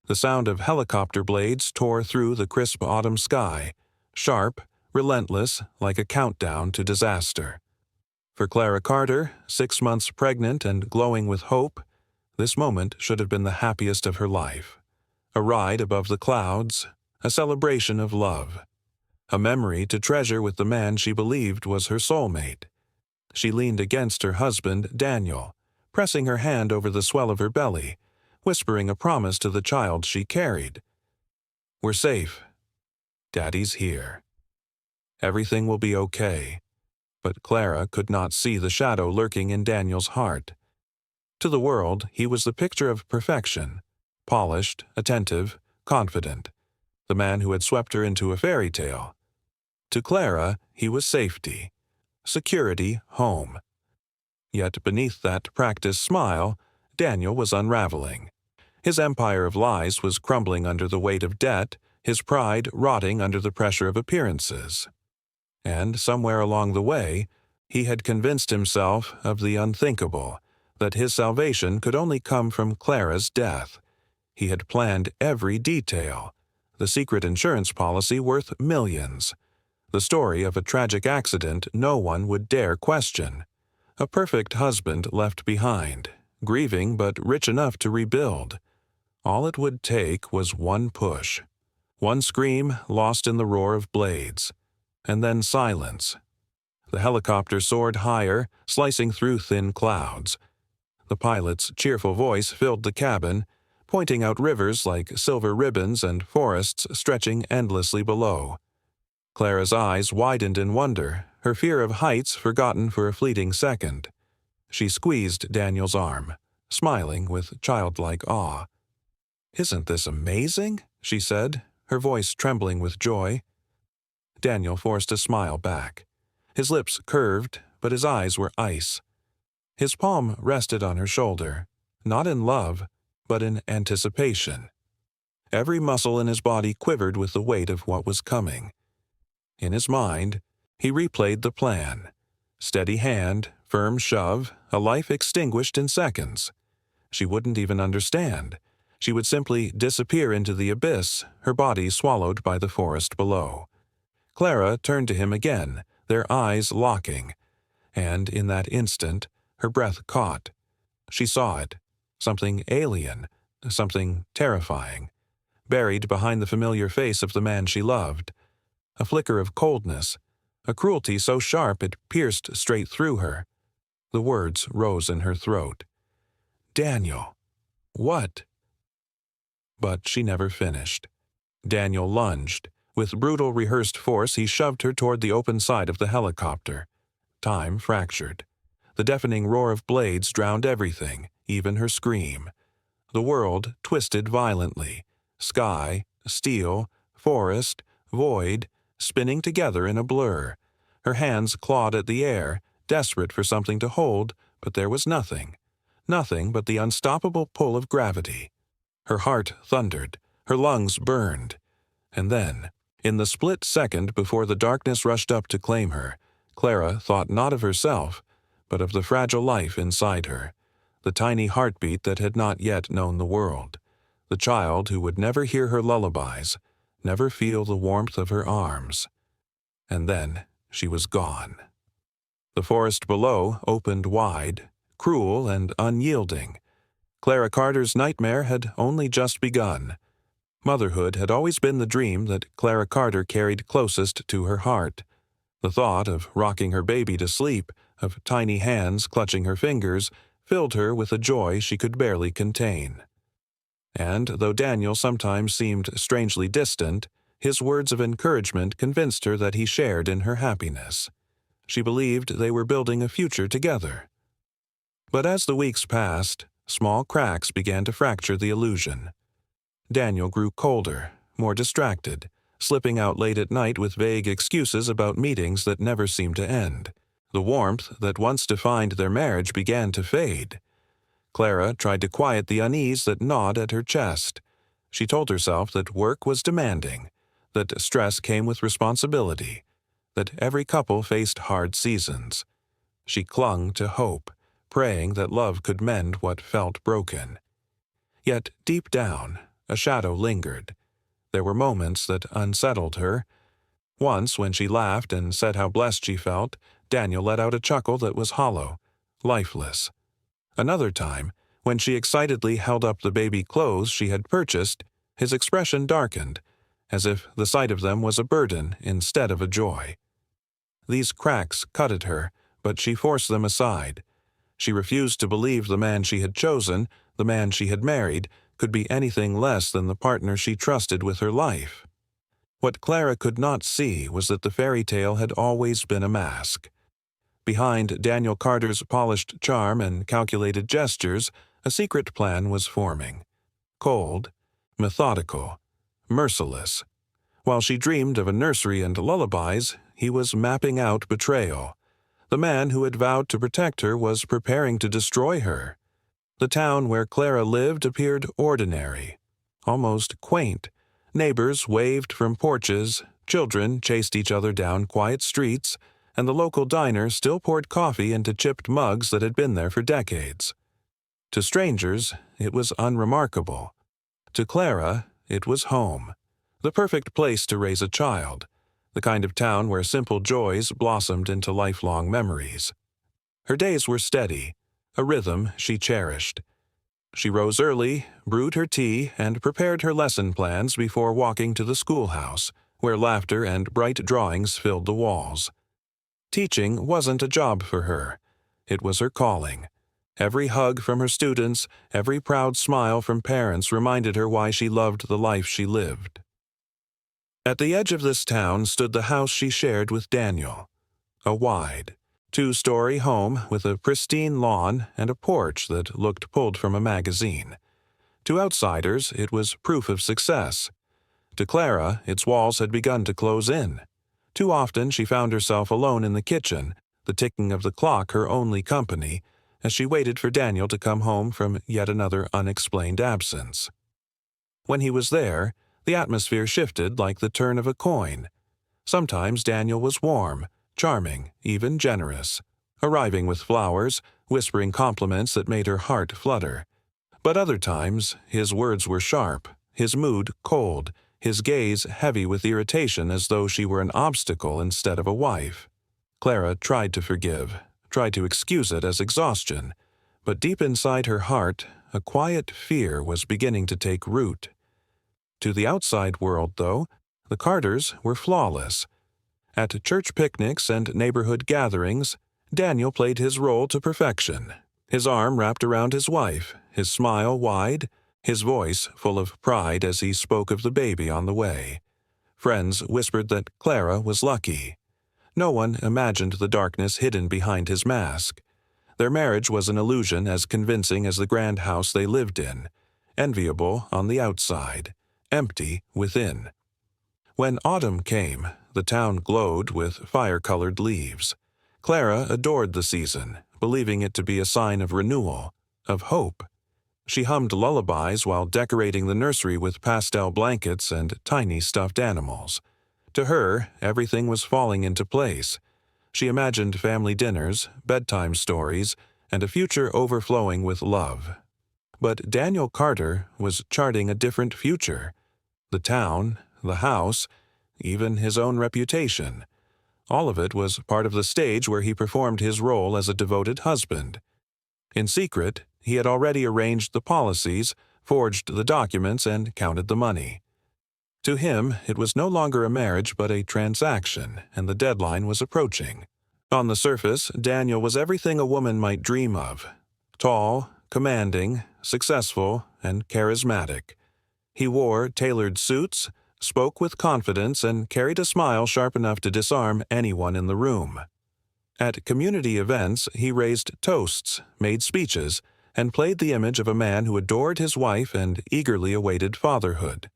The sound of helicopter blades tore through the crisp autumn sky, sharp, relentless, like a countdown to disaster. For Clara Carter, 6 months pregnant and glowing with hope, this moment should have been the happiest of her life. A ride above the clouds, a celebration of love, a memory to treasure with the man she believed was her soulmate. She leaned against her husband, Daniel, pressing her hand over the swell of her belly, whispering a promise to the child she carried. "We're safe. Daddy's here. Everything will be okay." But Clara could not see the shadow lurking in Daniel's heart. To the world, he was the picture of perfection, polished, attentive, confident, the man who had swept her into a fairy tale. To Clara, he was safety, security, home. Yet beneath that practiced smile, Daniel was unraveling. His empire of lies was crumbling under the weight of debt, his pride rotting under the pressure of appearances. And somewhere along the way, he had convinced himself of the unthinkable, that his salvation could only come from Clara's death. He had planned every detail, the secret insurance policy worth millions, the story of a tragic accident no one would dare question, a perfect husband left behind, grieving but rich enough to rebuild. All it would take was one push, one scream lost in the roar of blades, and then silence. The helicopter soared higher, slicing through thin clouds. The pilot's cheerful voice filled the cabin, pointing out rivers like silver ribbons and forests stretching endlessly below. Clara's eyes widened in wonder, her fear of heights forgotten for a fleeting second. She squeezed Daniel's arm, smiling with childlike awe. "Isn't this amazing?" she said, her voice trembling with joy. Daniel forced a smile back. His lips curved, but his eyes were ice. His palm rested on her shoulder, not in love, but in anticipation. Every muscle in his body quivered with the weight of what was coming. In his mind, he replayed the plan. Steady hand, firm shove, a life extinguished in seconds. She wouldn't even understand. She would simply disappear into the abyss, her body swallowed by the forest below. Clara turned to him again, their eyes locking, and in that instant, her breath caught. She saw it, something alien, something terrifying, buried behind the familiar face of the man she loved. A flicker of coldness, a cruelty so sharp it pierced straight through her. The words rose in her throat. "Daniel, what?" But she never finished. Daniel lunged. With brutal rehearsed force, he shoved her toward the open side of the helicopter. Time fractured. The deafening roar of blades drowned everything, even her scream. The world twisted violently. Sky, steel, forest, void, spinning together in a blur. Her hands clawed at the air, desperate for something to hold, but there was nothing. Nothing but the unstoppable pull of gravity. Her heart thundered, her lungs burned. And then, in the split second before the darkness rushed up to claim her, Clara thought not of herself, but of the fragile life inside her, the tiny heartbeat that had not yet known the world, the child who would never hear her lullabies, never feel the warmth of her arms. And then she was gone. The forest below opened wide, cruel and unyielding. Clara Carter's nightmare had only just begun. Motherhood had always been the dream that Clara Carter carried closest to her heart. The thought of rocking her baby to sleep, of tiny hands clutching her fingers, filled her with a joy she could barely contain. And though Daniel sometimes seemed strangely distant, his words of encouragement convinced her that he shared in her happiness. She believed they were building a future together. But as the weeks passed, small cracks began to fracture the illusion. Daniel grew colder, more distracted, slipping out late at night with vague excuses about meetings that never seemed to end. The warmth that once defined their marriage began to fade. Clara tried to quiet the unease that gnawed at her chest. She told herself that work was demanding, that stress came with responsibility, that every couple faced hard seasons. She clung to hope, praying that love could mend what felt broken. Yet deep down, A shadow lingered. There were moments that unsettled her. Once, when she laughed and said how blessed she felt, Daniel let out a chuckle that was hollow, lifeless. Another time, when she excitedly held up the baby clothes she had purchased, his expression darkened, as if the sight of them was a burden instead of a joy. These cracks cut at her, but she forced them aside. She refused to believe the man she had chosen, the man she had married, could be anything less than the partner she trusted with her life. What Clara could not see was that the fairy tale had always been a mask. Behind Daniel Carter's polished charm and calculated gestures, a secret plan was forming. Cold, methodical, merciless. While she dreamed of a nursery and lullabies, he was mapping out betrayal. The man who had vowed to protect her was preparing to destroy her. The town where Clara lived appeared ordinary, almost quaint. Neighbors waved from porches, children chased each other down quiet streets, and the local diner still poured coffee into chipped mugs that had been there for decades. To strangers, it was unremarkable. To Clara, it was home, the perfect place to raise a child, the kind of town where simple joys blossomed into lifelong memories. Her days were steady, a rhythm she cherished. She rose early, brewed her tea, and prepared her lesson plans before walking to the schoolhouse, where laughter and bright drawings filled the walls. Teaching wasn't a job for her. It was her calling. Every hug from her students, every proud smile from parents reminded her why she loved the life she lived. At the edge of this town stood the house she shared with Daniel. A wide, two-story home with a pristine lawn and a porch that looked pulled from a magazine. To outsiders, it was proof of success. To Clara, its walls had begun to close in. Too often she found herself alone in the kitchen, the ticking of the clock her only company, as she waited for Daniel to come home from yet another unexplained absence. When he was there, the atmosphere shifted like the turn of a coin. Sometimes Daniel was warm, charming, even generous, arriving with flowers, whispering compliments that made her heart flutter. But other times, his words were sharp, his mood cold, his gaze heavy with irritation as though she were an obstacle instead of a wife. Clara tried to forgive, tried to excuse it as exhaustion, but deep inside her heart, a quiet fear was beginning to take root. To the outside world, though, the Carters were flawless. At church picnics and neighborhood gatherings, Daniel played his role to perfection, his arm wrapped around his wife, his smile wide, his voice full of pride as he spoke of the baby on the way. Friends whispered that Clara was lucky. No one imagined the darkness hidden behind his mask. Their marriage was an illusion as convincing as the grand house they lived in, enviable on the outside, empty within. When autumn came, the town glowed with fire-colored leaves. Clara adored the season, believing it to be a sign of renewal, of hope. She hummed lullabies while decorating the nursery with pastel blankets and tiny stuffed animals. To her, everything was falling into place. She imagined family dinners, bedtime stories, and a future overflowing with love. But Daniel Carter was charting a different future. The town, the house, even his own reputation. All of it was part of the stage where he performed his role as a devoted husband. In secret, he had already arranged the policies, forged the documents, and counted the money. To him, it was no longer a marriage but a transaction, and the deadline was approaching. On the surface, Daniel was everything a woman might dream of. Tall, commanding, successful, and charismatic. He wore tailored suits, spoke with confidence, and carried a smile sharp enough to disarm anyone in the room. At community events, he raised toasts, made speeches, and played the image of a man who adored his wife and eagerly awaited fatherhood.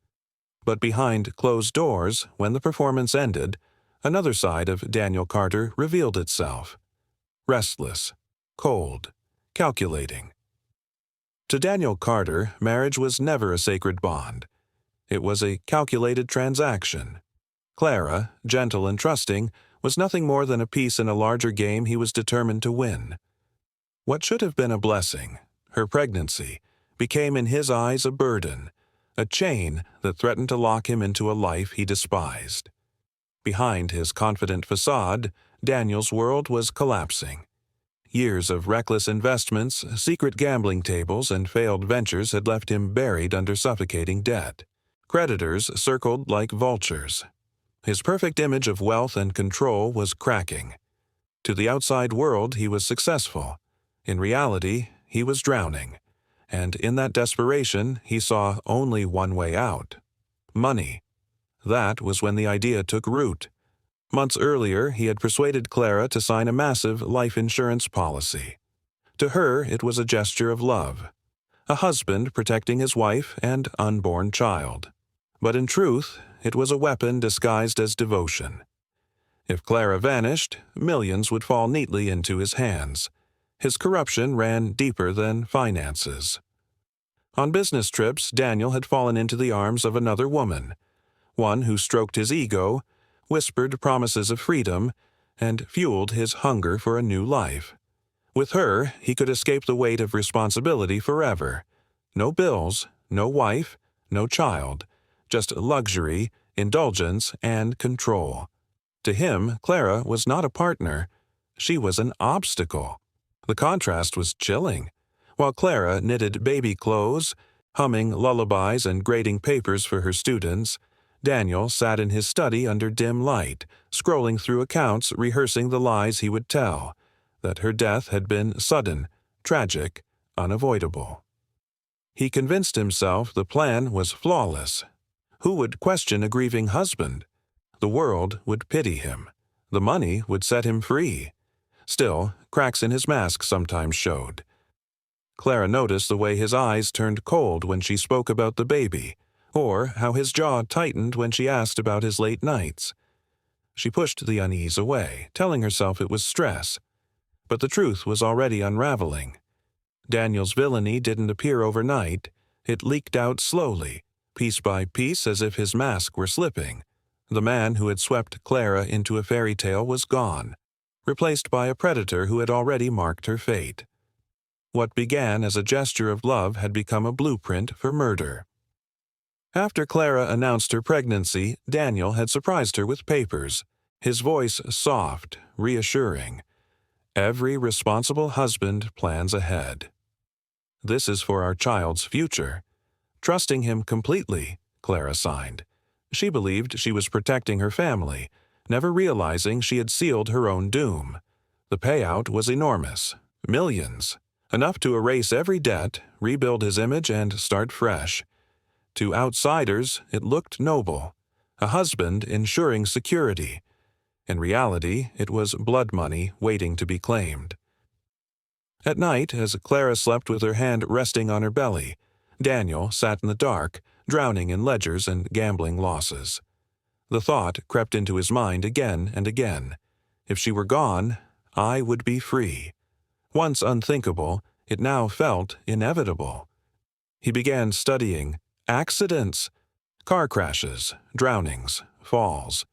But behind closed doors, when the performance ended, another side of Daniel Carter revealed itself. Restless, cold, calculating. To Daniel Carter, marriage was never a sacred bond. It was a calculated transaction. Clara, gentle and trusting, was nothing more than a piece in a larger game he was determined to win. What should have been a blessing, her pregnancy, became in his eyes a burden, a chain that threatened to lock him into a life he despised. Behind his confident facade, Daniel's world was collapsing. Years of reckless investments, secret gambling tables, and failed ventures had left him buried under suffocating debt. Creditors circled like vultures. His perfect image of wealth and control was cracking. To the outside world, he was successful. In reality, he was drowning. And in that desperation, he saw only one way out: money. That was when the idea took root. Months earlier, he had persuaded Clara to sign a massive life insurance policy. To her, it was a gesture of love, a husband protecting his wife and unborn child. But in truth, it was a weapon disguised as devotion. If Clara vanished, millions would fall neatly into his hands. His corruption ran deeper than finances. On business trips, Daniel had fallen into the arms of another woman, one who stroked his ego, whispered promises of freedom, and fueled his hunger for a new life. With her, he could escape the weight of responsibility forever. No bills, no wife, no child, just luxury, indulgence, and control. To him, Clara was not a partner. She was an obstacle. The contrast was chilling. While Clara knitted baby clothes, humming lullabies and grading papers for her students, Daniel sat in his study under dim light, scrolling through accounts rehearsing the lies he would tell, that her death had been sudden, tragic, unavoidable. He convinced himself the plan was flawless. Who would question a grieving husband? The world would pity him. The money would set him free. Still, cracks in his mask sometimes showed. Clara noticed the way his eyes turned cold when she spoke about the baby, or how his jaw tightened when she asked about his late nights. She pushed the unease away, telling herself it was stress. But the truth was already unraveling. Daniel's villainy didn't appear overnight. It leaked out slowly, piece by piece, as if his mask were slipping. The man who had swept Clara into a fairy tale was gone, replaced by a predator who had already marked her fate. What began as a gesture of love had become a blueprint for murder. After Clara announced her pregnancy, Daniel had surprised her with papers, his voice soft, reassuring. Every responsible husband plans ahead. This is for our child's future. Trusting him completely, Clara signed. She believed she was protecting her family, never realizing she had sealed her own doom. The payout was enormous. Millions. Enough to erase every debt, rebuild his image, and start fresh. To outsiders, it looked noble. A husband ensuring security. In reality, it was blood money waiting to be claimed. At night, as Clara slept with her hand resting on her belly, Daniel sat in the dark, drowning in ledgers and gambling losses. The thought crept into his mind again and again. If she were gone, I would be free. Once unthinkable, it now felt inevitable. He began studying accidents, car crashes, drownings, falls.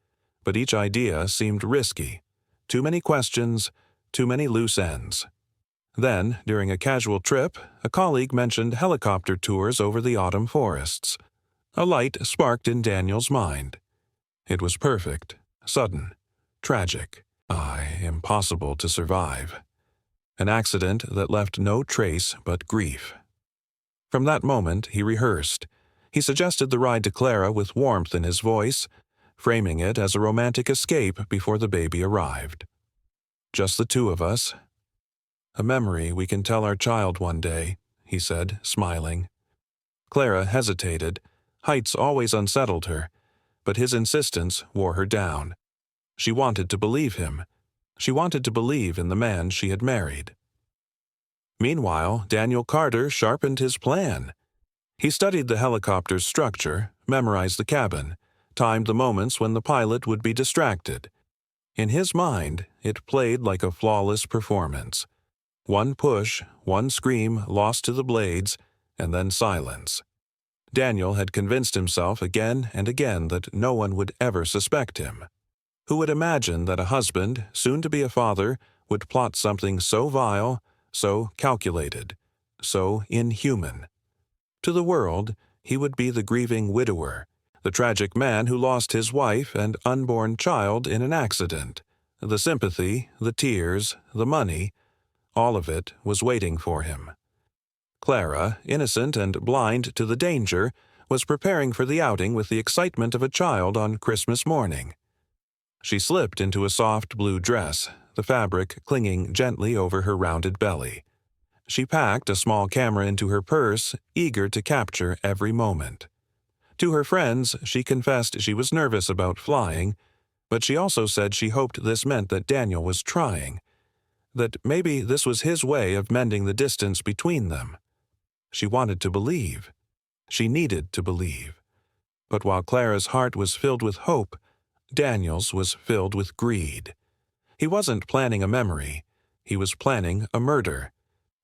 But each idea seemed risky. Too many questions, too many loose ends. Then, during a casual trip, a colleague mentioned helicopter tours over the autumn forests. A light sparked in Daniel's mind. It was perfect, sudden, tragic, impossible to survive. An accident that left no trace but grief. From that moment, he rehearsed. He suggested the ride to Clara with warmth in his voice, framing it as a romantic escape before the baby arrived. Just the two of us. A memory we can tell our child one day, he said, smiling. Clara hesitated. Heights always unsettled her, but his insistence wore her down. She wanted to believe him. She wanted to believe in the man she had married. Meanwhile, Daniel Carter sharpened his plan. He studied the helicopter's structure, memorized the cabin, timed the moments when the pilot would be distracted. In his mind, it played like a flawless performance. One push, one scream lost to the blades, and then silence. Daniel had convinced himself again and again that no one would ever suspect him. Who would imagine that a husband, soon to be a father, would plot something so vile, so calculated, so inhuman? To the world, he would be the grieving widower, the tragic man who lost his wife and unborn child in an accident. The sympathy, the tears, the money, all of it was waiting for him. Clara, innocent and blind to the danger, was preparing for the outing with the excitement of a child on Christmas morning. She slipped into a soft blue dress, the fabric clinging gently over her rounded belly. She packed a small camera into her purse, eager to capture every moment. To her friends, she confessed she was nervous about flying, but she also said she hoped this meant that Daniel was trying, that maybe this was his way of mending the distance between them. She wanted to believe. She needed to believe. But while Clara's heart was filled with hope, Daniel's was filled with greed. He wasn't planning a memory. He was planning a murder.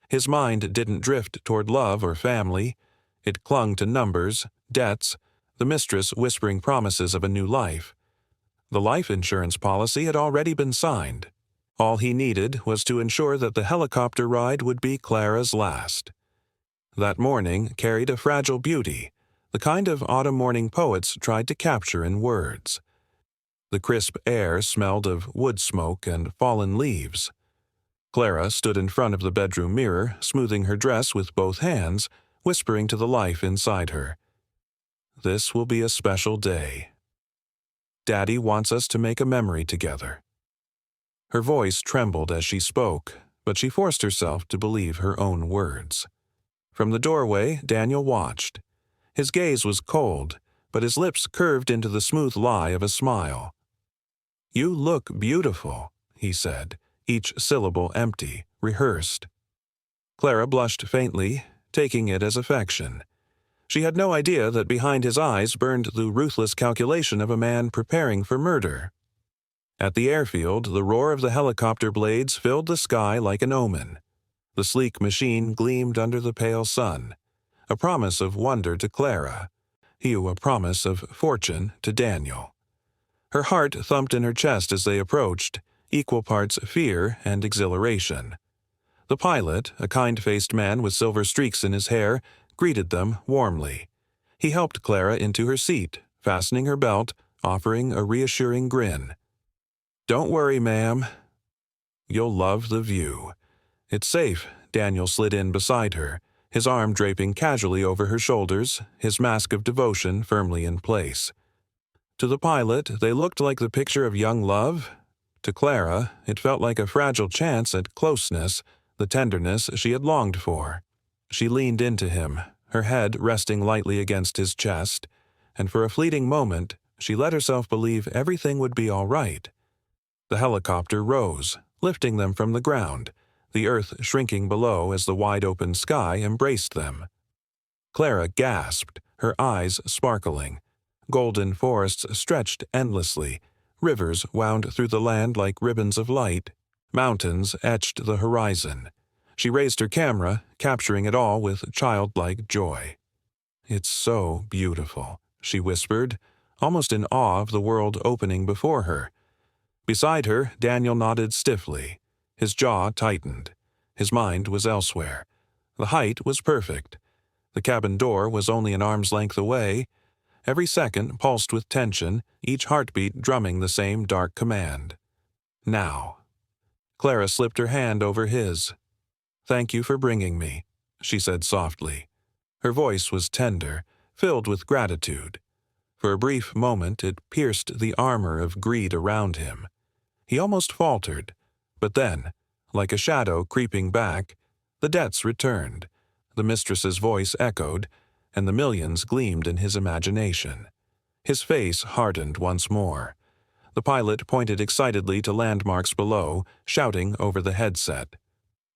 His mind didn't drift toward love or family. It clung to numbers, debts, the mistress whispering promises of a new life. The life insurance policy had already been signed. All he needed was to ensure that the helicopter ride would be Clara's last. That morning carried a fragile beauty, the kind of autumn morning poets tried to capture in words. The crisp air smelled of wood smoke and fallen leaves. Clara stood in front of the bedroom mirror, smoothing her dress with both hands, whispering to the life inside her. "This will be a special day. Daddy wants us to make a memory together." Her voice trembled as she spoke, but she forced herself to believe her own words. From the doorway, Daniel watched. His gaze was cold, but his lips curved into the smooth lie of a smile. "You look beautiful," he said, each syllable empty, rehearsed. Clara blushed faintly, taking it as affection. She had no idea that behind his eyes burned the ruthless calculation of a man preparing for murder. At the airfield, the roar of the helicopter blades filled the sky like an omen. The sleek machine gleamed under the pale sun, a promise of wonder to Clara, a promise of fortune to Daniel. Her heart thumped in her chest as they approached, equal parts fear and exhilaration. The pilot, a kind-faced man with silver streaks in his hair, greeted them warmly. He helped Clara into her seat, fastening her belt, offering a reassuring grin. "Don't worry, ma'am. You'll love the view. It's safe." Daniel slid in beside her, his arm draping casually over her shoulders, his mask of devotion firmly in place. To the pilot, they looked like the picture of young love. To Clara, it felt like a fragile chance at closeness, the tenderness she had longed for. She leaned into him, her head resting lightly against his chest, and for a fleeting moment, she let herself believe everything would be all right. The helicopter rose, lifting them from the ground, the earth shrinking below as the wide-open sky embraced them. Clara gasped, her eyes sparkling. Golden forests stretched endlessly, rivers wound through the land like ribbons of light, mountains etched the horizon. She raised her camera, capturing it all with childlike joy. "It's so beautiful," she whispered, almost in awe of the world opening before her. Beside her, Daniel nodded stiffly. His jaw tightened. His mind was elsewhere. The height was perfect. The cabin door was only an arm's length away. Every second pulsed with tension, each heartbeat drumming the same dark command. Now. Clara slipped her hand over his. "Thank you for bringing me," she said softly. Her voice was tender, filled with gratitude. For a brief moment it pierced the armor of greed around him. He almost faltered, but then, like a shadow creeping back, the debts returned, the mistress's voice echoed, and the millions gleamed in his imagination. His face hardened once more. The pilot pointed excitedly to landmarks below, shouting over the headset.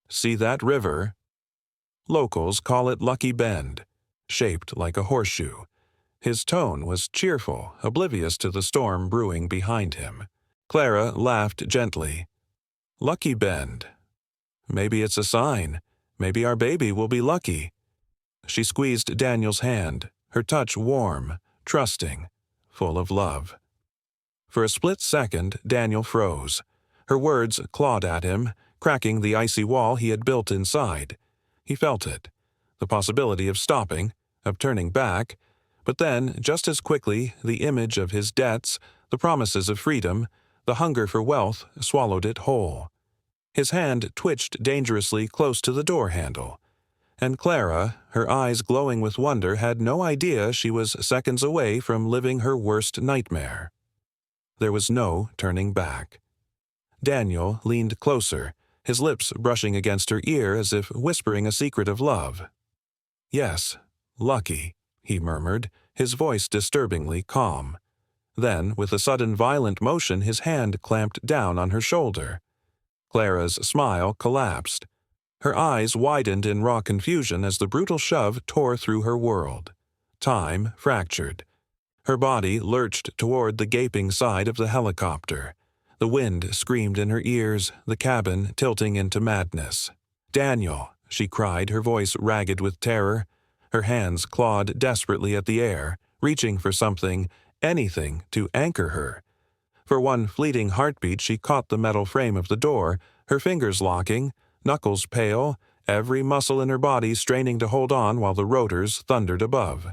"See that river? Locals call it Lucky Bend, shaped like a horseshoe." His tone was cheerful, oblivious to the storm brewing behind him. Clara laughed gently. "Lucky Bend. Maybe it's a sign. Maybe our baby will be lucky." She squeezed Daniel's hand, her touch warm, trusting, full of love. For a split second, Daniel froze. Her words clawed at him, cracking the icy wall he had built inside. He felt it. The possibility of stopping, of turning back, But then, just as quickly, the image of his debts, the promises of freedom, the hunger for wealth swallowed it whole. His hand twitched dangerously close to the door handle, and Clara, her eyes glowing with wonder, had no idea she was seconds away from living her worst nightmare. There was no turning back. Daniel leaned closer, his lips brushing against her ear as if whispering a secret of love. "Yes, lucky," he murmured, his voice disturbingly calm. Then, with a sudden violent motion, his hand clamped down on her shoulder. Clara's smile collapsed. Her eyes widened in raw confusion as the brutal shove tore through her world. Time fractured. Her body lurched toward the gaping side of the helicopter. The wind screamed in her ears, the cabin tilting into madness. "Daniel!" she cried, her voice ragged with terror. Her hands clawed desperately at the air, reaching for something, anything, to anchor her. For one fleeting heartbeat she caught the metal frame of the door, her fingers locking, knuckles pale, every muscle in her body straining to hold on while the rotors thundered above.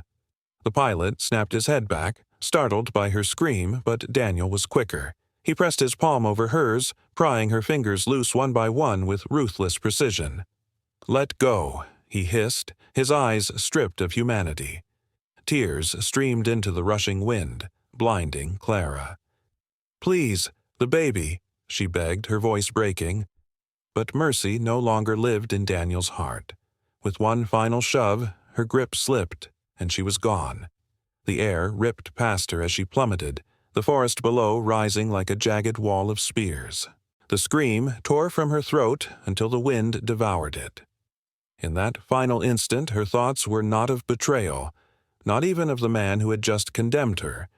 The pilot snapped his head back, startled by her scream, but Daniel was quicker. He pressed his palm over hers, prying her fingers loose one by one with ruthless precision. "Let go," he hissed, his eyes stripped of humanity. Tears streamed into the rushing wind, blinding Clara. "Please, the baby," she begged, her voice breaking. But mercy no longer lived in Daniel's heart. With one final shove, her grip slipped, and she was gone. The air ripped past her as she plummeted, the forest below rising like a jagged wall of spears. The scream tore from her throat until the wind devoured it. In that final instant, her thoughts were not of betrayal, not even of the man who had just condemned her,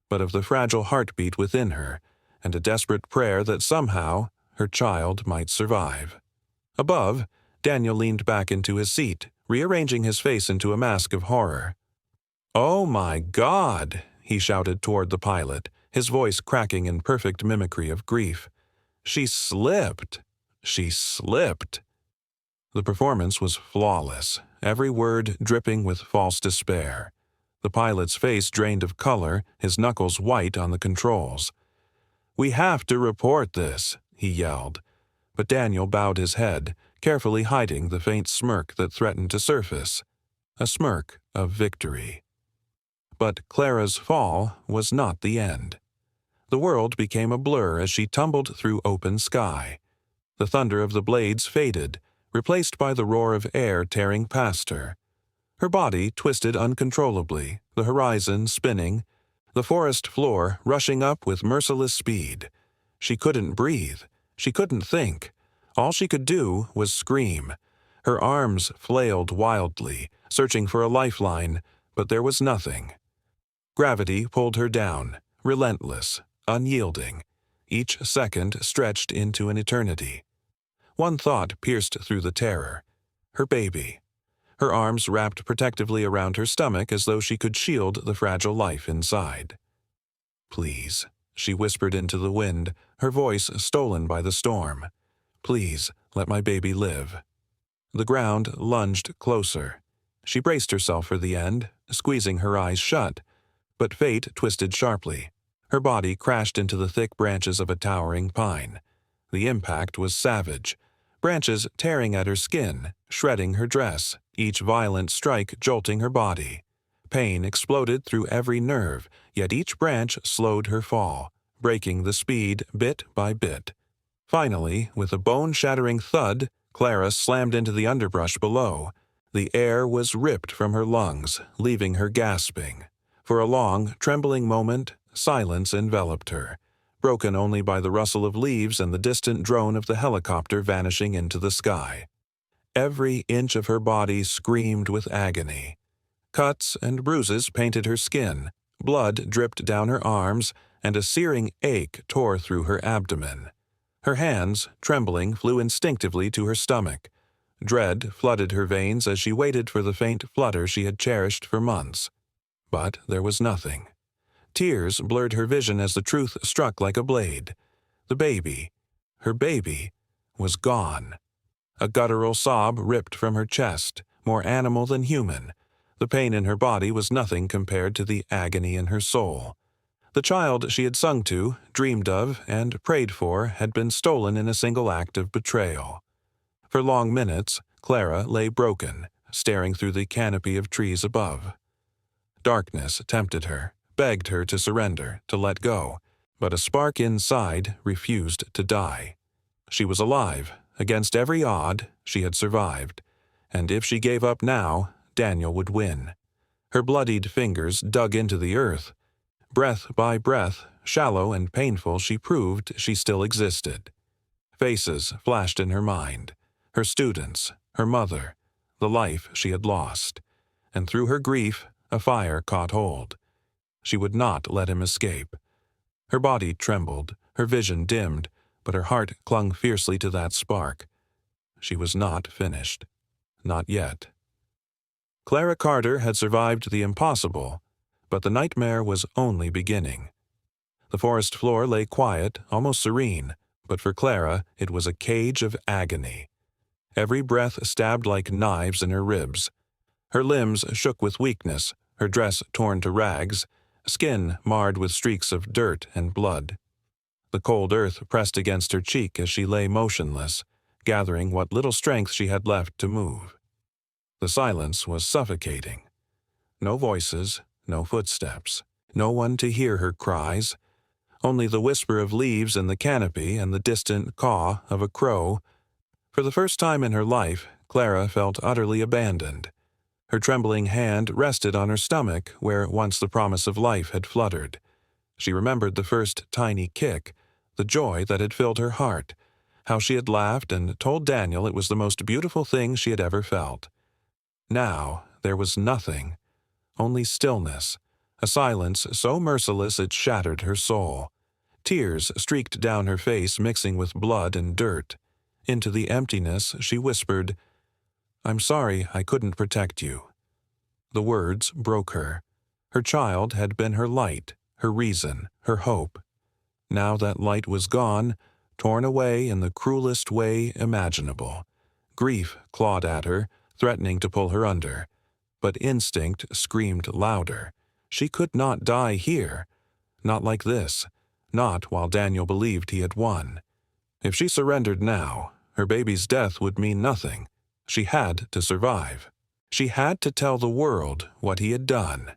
but of the fragile heartbeat within her, and a desperate prayer that somehow her child might survive. Above, Daniel leaned back into his seat, rearranging his face into a mask of horror. "Oh my God!" he shouted toward the pilot, his voice cracking in perfect mimicry of grief. "She slipped! She slipped!" The performance was flawless, every word dripping with false despair. The pilot's face drained of color, his knuckles white on the controls. "We have to report this," he yelled. But Daniel bowed his head, carefully hiding the faint smirk that threatened to surface. A smirk of victory. But Clara's fall was not the end. The world became a blur as she tumbled through open sky. The thunder of the blades faded, replaced by the roar of air tearing past her. Her body twisted uncontrollably, the horizon spinning, the forest floor rushing up with merciless speed. She couldn't breathe. She couldn't think. All she could do was scream. Her arms flailed wildly, searching for a lifeline, but there was nothing. Gravity pulled her down, relentless, unyielding. Each second stretched into an eternity. One thought pierced through the terror. Her baby. Her arms wrapped protectively around her stomach as though she could shield the fragile life inside. "Please," she whispered into the wind, her voice stolen by the storm. "Please, let my baby live." The ground lunged closer. She braced herself for the end, squeezing her eyes shut. But fate twisted sharply. Her body crashed into the thick branches of a towering pine. The impact was savage. Branches tearing at her skin, shredding her dress, each violent strike jolting her body. Pain exploded through every nerve, yet each branch slowed her fall, breaking the speed bit by bit. Finally, with a bone-shattering thud, Clara slammed into the underbrush below. The air was ripped from her lungs, leaving her gasping. For a long, trembling moment, silence enveloped her, broken only by the rustle of leaves and the distant drone of the helicopter vanishing into the sky. Every inch of her body screamed with agony. Cuts and bruises painted her skin, blood dripped down her arms, and a searing ache tore through her abdomen. Her hands, trembling, flew instinctively to her stomach. Dread flooded her veins as she waited for the faint flutter she had cherished for months. But there was nothing. Tears blurred her vision as the truth struck like a blade. The baby, her baby, was gone. A guttural sob ripped from her chest, more animal than human. The pain in her body was nothing compared to the agony in her soul. The child she had sung to, dreamed of, and prayed for had been stolen in a single act of betrayal. For long minutes, Clara lay broken, staring through the canopy of trees above. Darkness tempted her, begged her to surrender, to let go, but a spark inside refused to die. She was alive. Against every odd, she had survived, and if she gave up now, Daniel would win. Her bloodied fingers dug into the earth. Breath by breath, shallow and painful, she proved she still existed. Faces flashed in her mind, her students, her mother, the life she had lost, and through her grief, a fire caught hold. She would not let him escape. Her body trembled, her vision dimmed, but her heart clung fiercely to that spark. She was not finished. Not yet. Clara Carter had survived the impossible, but the nightmare was only beginning. The forest floor lay quiet, almost serene, but for Clara it was a cage of agony. Every breath stabbed like knives in her ribs. Her limbs shook with weakness, her dress torn to rags, skin marred with streaks of dirt and blood. The cold earth pressed against her cheek as she lay motionless, gathering what little strength she had left to move. The silence was suffocating. No voices, no footsteps, no one to hear her cries, only the whisper of leaves in the canopy and the distant caw of a crow. For the first time in her life, Clara felt utterly abandoned. Her trembling hand rested on her stomach where once the promise of life had fluttered. She remembered the first tiny kick, the joy that had filled her heart, how she had laughed and told Daniel it was the most beautiful thing she had ever felt. Now there was nothing, only stillness, a silence so merciless it shattered her soul. Tears streaked down her face, mixing with blood and dirt. Into the emptiness she whispered, "I'm sorry I couldn't protect you." The words broke her. Her child had been her light, her reason, her hope. Now that light was gone, torn away in the cruelest way imaginable. Grief clawed at her, threatening to pull her under. But instinct screamed louder. She could not die here. Not like this. Not while Daniel believed he had won. If she surrendered now, her baby's death would mean nothing. She had to survive. She had to tell the world what he had done.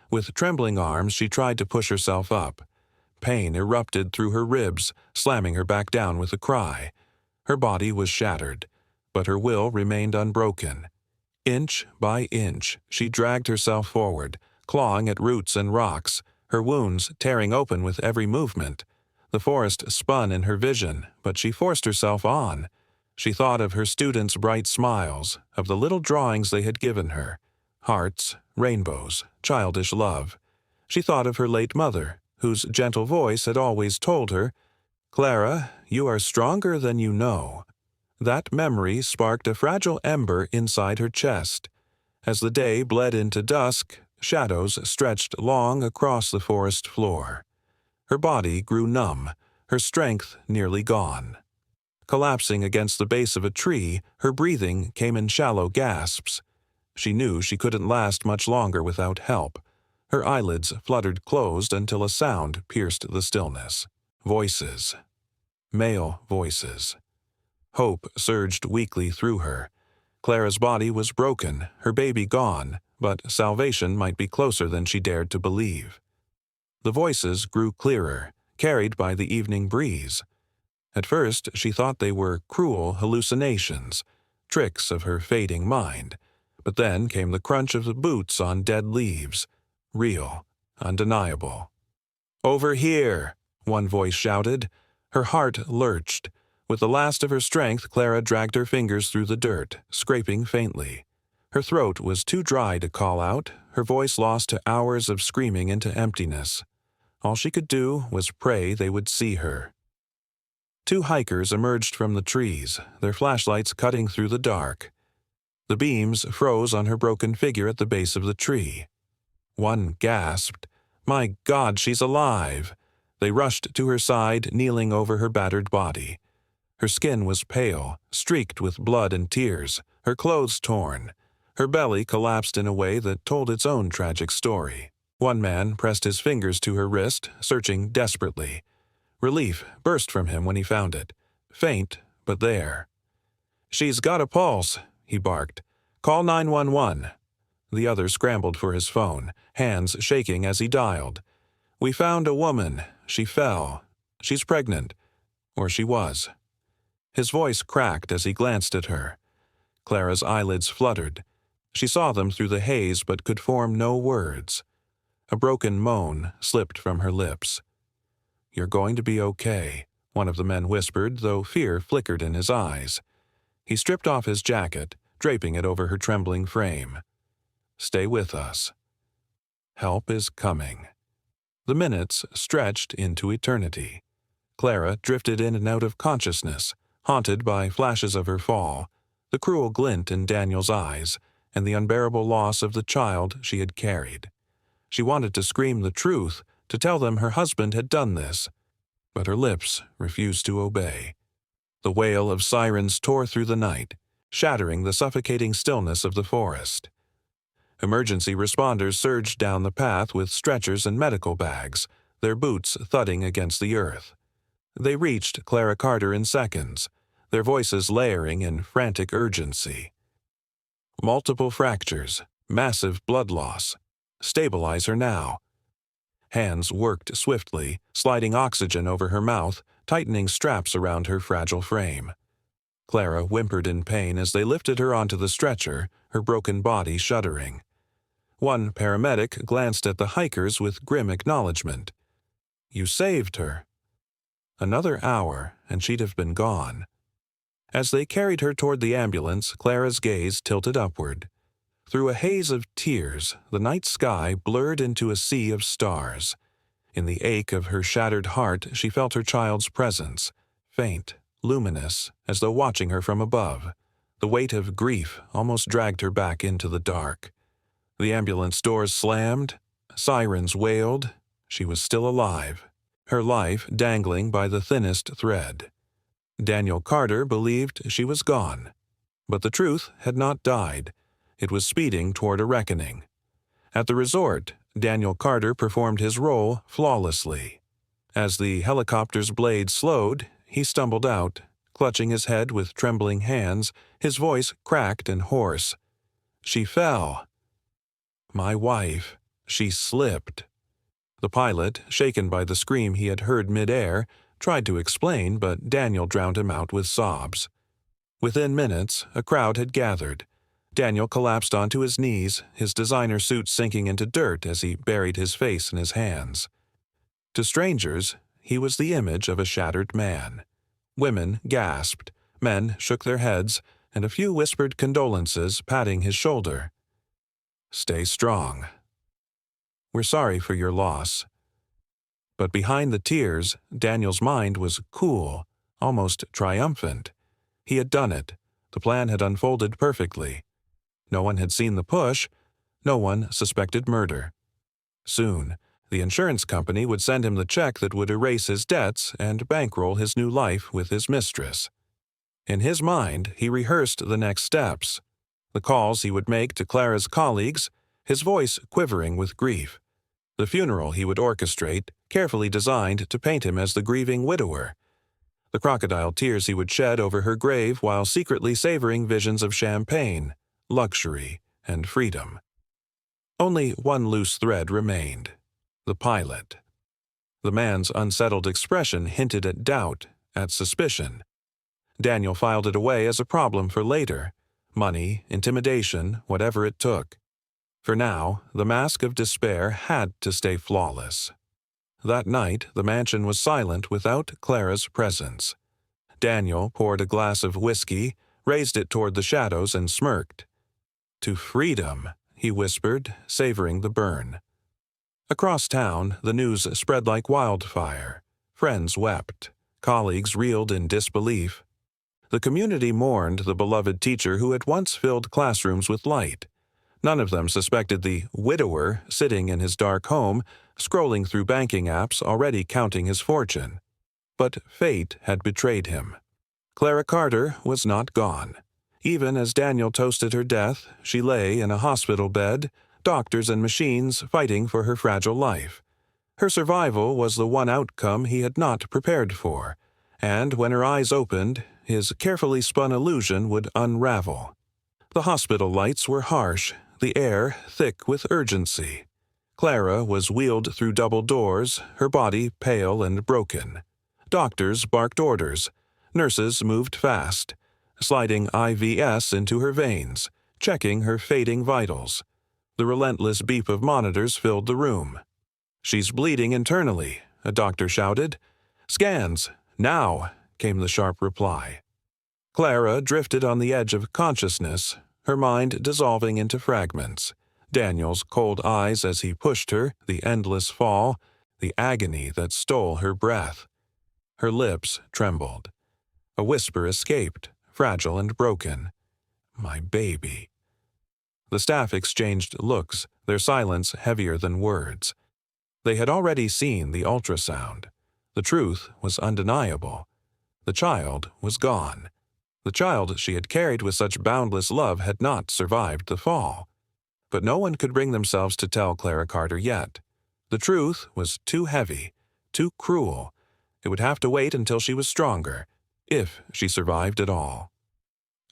With trembling arms, she tried to push herself up. Pain erupted through her ribs, slamming her back down with a cry. Her body was shattered, but her will remained unbroken. Inch by inch, she dragged herself forward, clawing at roots and rocks, her wounds tearing open with every movement. The forest spun in her vision, but she forced herself on. She thought of her students' bright smiles, of the little drawings they had given her, hearts, rainbows, childish love. She thought of her late mother, whose gentle voice had always told her, "Clara, you are stronger than you know." That memory sparked a fragile ember inside her chest. As the day bled into dusk, shadows stretched long across the forest floor. Her body grew numb, her strength nearly gone. Collapsing against the base of a tree, her breathing came in shallow gasps. She knew she couldn't last much longer without help. Her eyelids fluttered closed until a sound pierced the stillness. Voices. Male voices. Hope surged weakly through her. Clara's body was broken, her baby gone, but salvation might be closer than she dared to believe. The voices grew clearer, carried by the evening breeze. At first, she thought they were cruel hallucinations, tricks of her fading mind. But then came the crunch of the boots on dead leaves, real, undeniable. "Over here!" one voice shouted. Her heart lurched. With the last of her strength, Clara dragged her fingers through the dirt, scraping faintly. Her throat was too dry to call out, her voice lost to hours of screaming into emptiness. All she could do was pray they would see her. Two hikers emerged from the trees, their flashlights cutting through the dark. The beams froze on her broken figure at the base of the tree. One gasped, "My God, she's alive!" They rushed to her side, kneeling over her battered body. Her skin was pale, streaked with blood and tears, her clothes torn. Her belly collapsed in a way that told its own tragic story. One man pressed his fingers to her wrist, searching desperately. Relief burst from him when he found it. Faint, but there. "She's got a pulse," he barked. "Call 911. The other scrambled for his phone, hands shaking as he dialed. "We found a woman. She fell. She's pregnant. Or she was." His voice cracked as he glanced at her. Clara's eyelids fluttered. She saw them through the haze but could form no words. A broken moan slipped from her lips. "You're going to be okay," one of the men whispered, though fear flickered in his eyes. He stripped off his jacket, draping it over her trembling frame. "Stay with us. Help is coming." The minutes stretched into eternity. Clara drifted in and out of consciousness, haunted by flashes of her fall, the cruel glint in Daniel's eyes, and the unbearable loss of the child she had carried. She wanted to scream the truth, to tell them her husband had done this, but her lips refused to obey. The wail of sirens tore through the night, shattering the suffocating stillness of the forest. Emergency responders surged down the path with stretchers and medical bags, their boots thudding against the earth. They reached Clara Carter in seconds, their voices layering in frantic urgency. "Multiple fractures, massive blood loss. Stabilize her now." Hands worked swiftly, sliding oxygen over her mouth, tightening straps around her fragile frame. Clara whimpered in pain as they lifted her onto the stretcher, her broken body shuddering. One paramedic glanced at the hikers with grim acknowledgement. "You saved her." Another hour, and she'd have been gone. As they carried her toward the ambulance, Clara's gaze tilted upward. Through a haze of tears, the night sky blurred into a sea of stars. In the ache of her shattered heart, she felt her child's presence, faint, luminous, as though watching her from above. The weight of grief almost dragged her back into the dark. The ambulance doors slammed, sirens wailed. She was still alive, her life dangling by the thinnest thread. Daniel Carter believed she was gone. But the truth had not died. It was speeding toward a reckoning. At the resort, Daniel Carter performed his role flawlessly. As the helicopter's blade slowed, he stumbled out, clutching his head with trembling hands, his voice cracked and hoarse. "She fell. My wife. She slipped." The pilot, shaken by the scream he had heard midair, tried to explain, but Daniel drowned him out with sobs. Within minutes, a crowd had gathered. Daniel collapsed onto his knees, his designer suit sinking into dirt as he buried his face in his hands. To strangers, he was the image of a shattered man. Women gasped, men shook their heads, and a few whispered condolences, patting his shoulder. "Stay strong. We're sorry for your loss." But behind the tears, Daniel's mind was cool, almost triumphant. He had done it. The plan had unfolded perfectly. No one had seen the push. No one suspected murder. Soon, the insurance company would send him the check that would erase his debts and bankroll his new life with his mistress. In his mind, he rehearsed the next steps, the calls he would make to Clara's colleagues, his voice quivering with grief. The funeral he would orchestrate, carefully designed to paint him as the grieving widower. The crocodile tears he would shed over her grave while secretly savoring visions of champagne, luxury, and freedom. Only one loose thread remained: the pilot. The man's unsettled expression hinted at doubt, at suspicion. Daniel filed it away as a problem for later. Money, intimidation, whatever it took. For now, the mask of despair had to stay flawless. That night, the mansion was silent without Clara's presence. Daniel poured a glass of whiskey, raised it toward the shadows, and smirked. "To freedom," he whispered, savoring the burn. Across town, the news spread like wildfire. Friends wept. Colleagues reeled in disbelief. The community mourned the beloved teacher who had once filled classrooms with light. None of them suspected the widower sitting in his dark home, scrolling through banking apps, already counting his fortune. But fate had betrayed him. Clara Carter was not gone. Even as Daniel toasted her death, she lay in a hospital bed, doctors and machines fighting for her fragile life. Her survival was the one outcome he had not prepared for, and when her eyes opened, his carefully spun illusion would unravel. The hospital lights were harsh, the air thick with urgency. Clara was wheeled through double doors, her body pale and broken. Doctors barked orders. Nurses moved fast, sliding IVs into her veins, checking her fading vitals. The relentless beep of monitors filled the room. "She's bleeding internally," a doctor shouted. "Scans, now," came the sharp reply. Clara drifted on the edge of consciousness, her mind dissolving into fragments. Daniel's cold eyes as he pushed her, the endless fall, the agony that stole her breath. Her lips trembled. A whisper escaped, fragile and broken. "My baby." The staff exchanged looks, their silence heavier than words. They had already seen the ultrasound. The truth was undeniable. The child was gone. The child she had carried with such boundless love had not survived the fall. But no one could bring themselves to tell Clara Carter yet. The truth was too heavy, too cruel. It would have to wait until she was stronger, if she survived at all.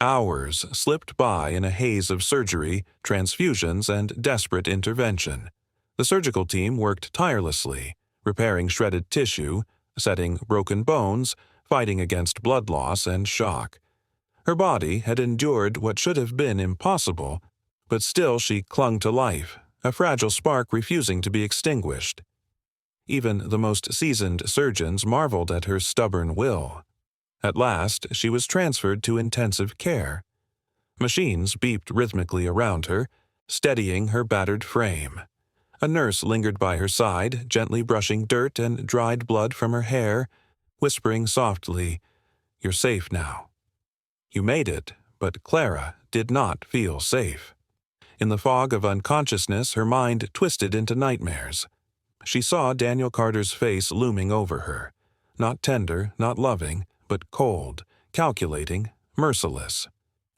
Hours slipped by in a haze of surgery, transfusions, and desperate intervention. The surgical team worked tirelessly, repairing shredded tissue, setting broken bones, fighting against blood loss and shock. Her body had endured what should have been impossible, but still she clung to life, a fragile spark refusing to be extinguished. Even the most seasoned surgeons marveled at her stubborn will. At last, she was transferred to intensive care. Machines beeped rhythmically around her, steadying her battered frame. A nurse lingered by her side, gently brushing dirt and dried blood from her hair, whispering softly, "You're safe now." You made it, but Clara did not feel safe. In the fog of unconsciousness, her mind twisted into nightmares. She saw Daniel Carter's face looming over her, not tender, not loving, but cold, calculating, merciless.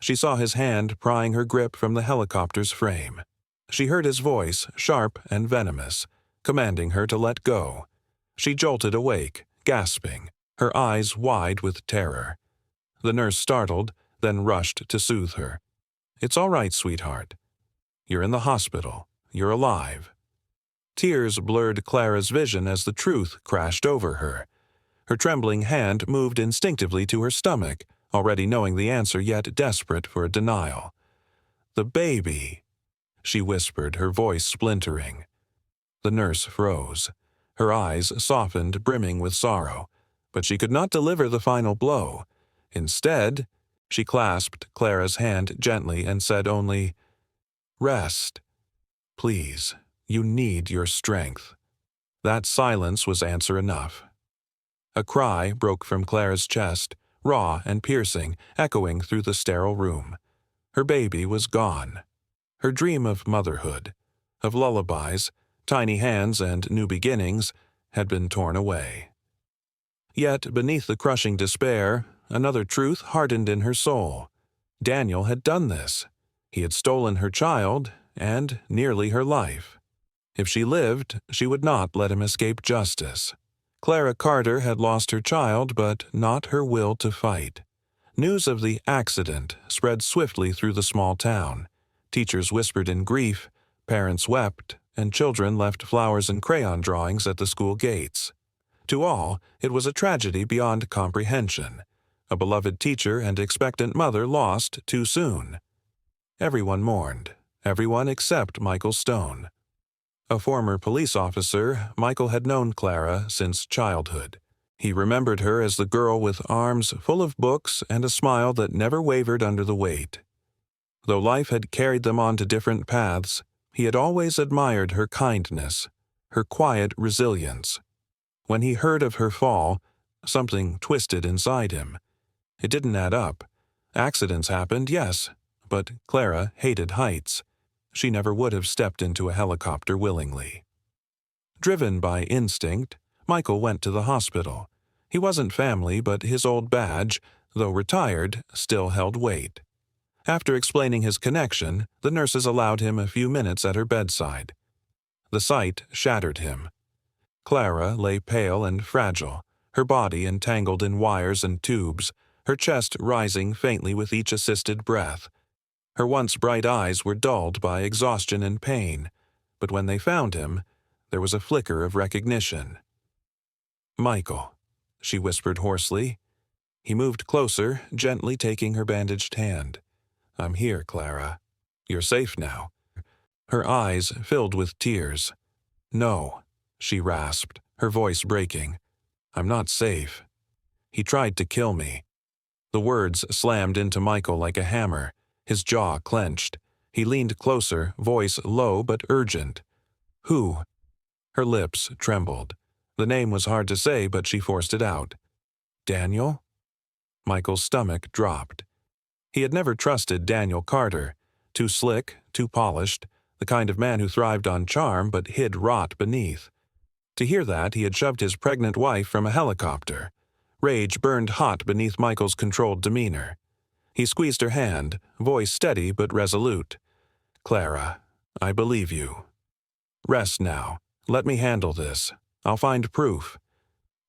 She saw his hand prying her grip from the helicopter's frame. She heard his voice, sharp and venomous, commanding her to let go. She jolted awake, gasping, her eyes wide with terror. The nurse startled, then rushed to soothe her. "It's all right, sweetheart. You're in the hospital. You're alive." Tears blurred Clara's vision as the truth crashed over her. Her trembling hand moved instinctively to her stomach, already knowing the answer yet desperate for a denial. "The baby," she whispered, her voice splintering. The nurse froze. Her eyes softened, brimming with sorrow, but she could not deliver the final blow. Instead, she clasped Clara's hand gently and said only, "Rest. Please, you need your strength." That silence was answer enough. A cry broke from Clara's chest, raw and piercing, echoing through the sterile room. Her baby was gone. Her dream of motherhood, of lullabies, tiny hands and new beginnings, had been torn away. Yet beneath the crushing despair, another truth hardened in her soul. Daniel had done this. He had stolen her child and nearly her life. If she lived, she would not let him escape justice. Clara Carter had lost her child, but not her will to fight. News of the accident spread swiftly through the small town. Teachers whispered in grief, parents wept, and children left flowers and crayon drawings at the school gates. To all, it was a tragedy beyond comprehension. A beloved teacher and expectant mother lost too soon. Everyone mourned, everyone except Michael Stone. A former police officer, Michael had known Clara since childhood. He remembered her as the girl with arms full of books and a smile that never wavered under the weight. Though life had carried them on to different paths, he had always admired her kindness, her quiet resilience. When he heard of her fall, something twisted inside him. It didn't add up. Accidents happened, yes, but Clara hated heights. She never would have stepped into a helicopter willingly. Driven by instinct, Michael went to the hospital. He wasn't family, but his old badge, though retired, still held weight. After explaining his connection, the nurses allowed him a few minutes at her bedside. The sight shattered him. Clara lay pale and fragile, her body entangled in wires and tubes, her chest rising faintly with each assisted breath. Her once bright eyes were dulled by exhaustion and pain, but when they found him, there was a flicker of recognition. "Michael," she whispered hoarsely. He moved closer, gently taking her bandaged hand. "I'm here, Clara. You're safe now." Her eyes filled with tears. "No," she rasped, her voice breaking. "I'm not safe. He tried to kill me." The words slammed into Michael like a hammer. His jaw clenched. He leaned closer, voice low but urgent. "Who?" Her lips trembled. The name was hard to say, but she forced it out. "Daniel?" Michael's stomach dropped. He had never trusted Daniel Carter. Too slick, too polished, the kind of man who thrived on charm but hid rot beneath. To hear that, he had shoved his pregnant wife from a helicopter. Rage burned hot beneath Michael's controlled demeanor. He squeezed her hand, voice steady but resolute. "Clara, I believe you. Rest now. Let me handle this. I'll find proof."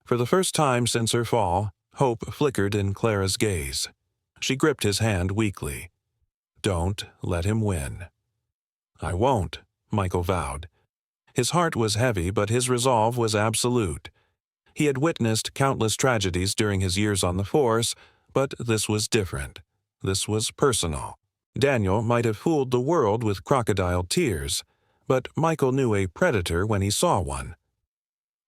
For the first time since her fall, hope flickered in Clara's gaze. She gripped his hand weakly. "Don't let him win." "I won't," Michael vowed. His heart was heavy, but his resolve was absolute. He had witnessed countless tragedies during his years on the force, but this was different. This was personal. Daniel might have fooled the world with crocodile tears, but Michael knew a predator when he saw one.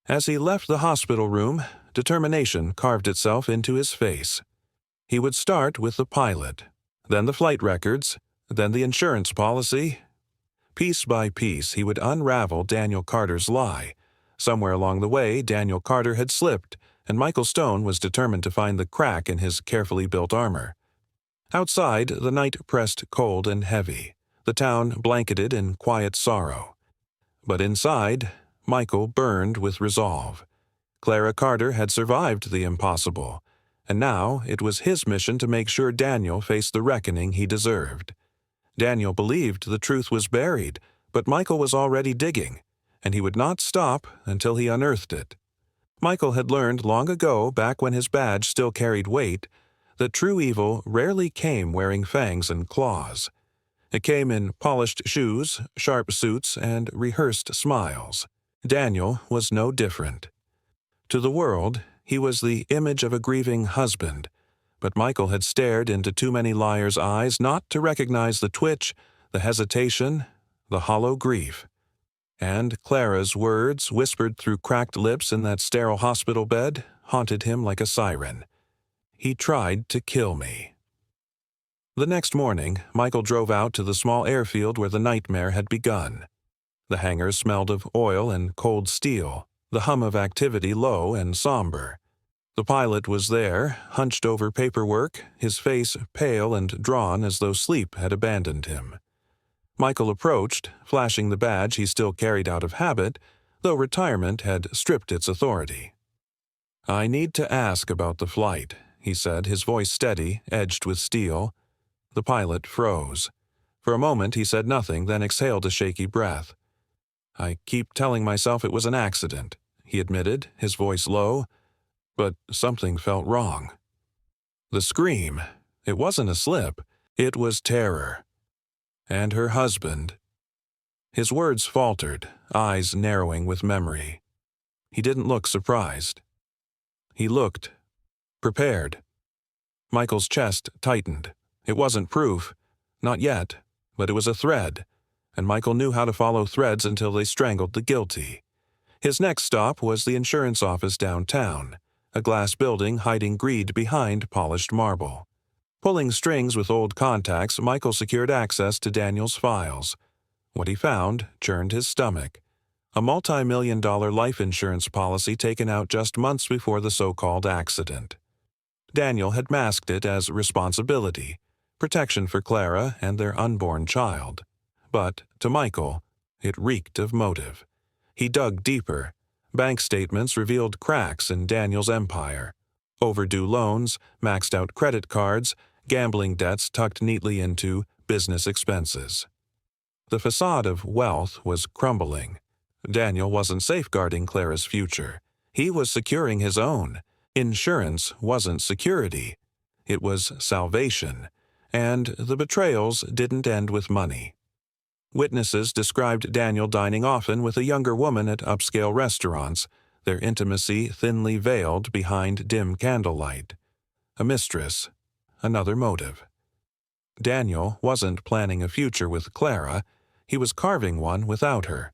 As he left the hospital room, determination carved itself into his face. He would start with the pilot, then the flight records, then the insurance policy. Piece by piece, he would unravel Daniel Carter's lie. Somewhere along the way, Daniel Carter had slipped, and Michael Stone was determined to find the crack in his carefully built armor. Outside, the night pressed cold and heavy, the town blanketed in quiet sorrow. But inside, Michael burned with resolve. Clara Carter had survived the impossible, and now it was his mission to make sure Daniel faced the reckoning he deserved. Daniel believed the truth was buried, but Michael was already digging, and he would not stop until he unearthed it. Michael had learned long ago, back when his badge still carried weight, that true evil rarely came wearing fangs and claws. It came in polished shoes, sharp suits, and rehearsed smiles. Daniel was no different. To the world, he was the image of a grieving husband, but Michael had stared into too many liars' eyes not to recognize the twitch, the hesitation, the hollow grief. And Clara's words, whispered through cracked lips in that sterile hospital bed, haunted him like a siren. "He tried to kill me." The next morning, Michael drove out to the small airfield where the nightmare had begun. The hangar smelled of oil and cold steel, the hum of activity low and somber. The pilot was there, hunched over paperwork, his face pale and drawn as though sleep had abandoned him. Michael approached, flashing the badge he still carried out of habit, though retirement had stripped its authority. "I need to ask about the flight," he said, his voice steady, edged with steel. The pilot froze. For a moment he said nothing, then exhaled a shaky breath. "I keep telling myself it was an accident," he admitted, his voice low, "but something felt wrong." The scream, it wasn't a slip, it was terror. And her husband. His words faltered, eyes narrowing with memory. He didn't look surprised. He looked prepared. Michael's chest tightened. It wasn't proof, not yet, but it was a thread, and Michael knew how to follow threads until they strangled the guilty. His next stop was the insurance office downtown, a glass building hiding greed behind polished marble. Pulling strings with old contacts, Michael secured access to Daniel's files. What he found churned his stomach. A multi-million-dollar life insurance policy taken out just months before the so-called accident. Daniel had masked it as responsibility, protection for Clara and their unborn child. But, to Michael, it reeked of motive. He dug deeper. Bank statements revealed cracks in Daniel's empire. Overdue loans, maxed-out credit cards, gambling debts tucked neatly into business expenses. The facade of wealth was crumbling. Daniel wasn't safeguarding Clara's future. He was securing his own. Insurance wasn't security. It was salvation. And the betrayals didn't end with money. Witnesses described Daniel dining often with a younger woman at upscale restaurants, their intimacy thinly veiled behind dim candlelight. A mistress, another motive. Daniel wasn't planning a future with Clara. He was carving one without her.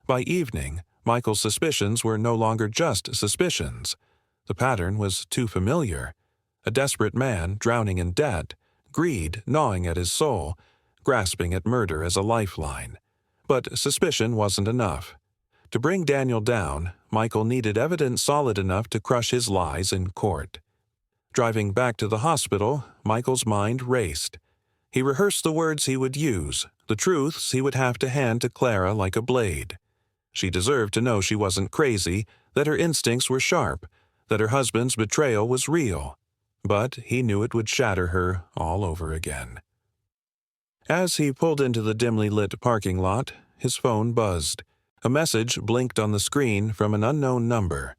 By evening, Michael's suspicions were no longer just suspicions. The pattern was too familiar. A desperate man drowning in debt, greed gnawing at his soul, grasping at murder as a lifeline. But suspicion wasn't enough. To bring Daniel down, Michael needed evidence solid enough to crush his lies in court. Driving back to the hospital, Michael's mind raced. He rehearsed the words he would use, the truths he would have to hand to Clara like a blade. She deserved to know she wasn't crazy, that her instincts were sharp, that her husband's betrayal was real. But he knew it would shatter her all over again. As he pulled into the dimly lit parking lot, his phone buzzed. A message blinked on the screen from an unknown number.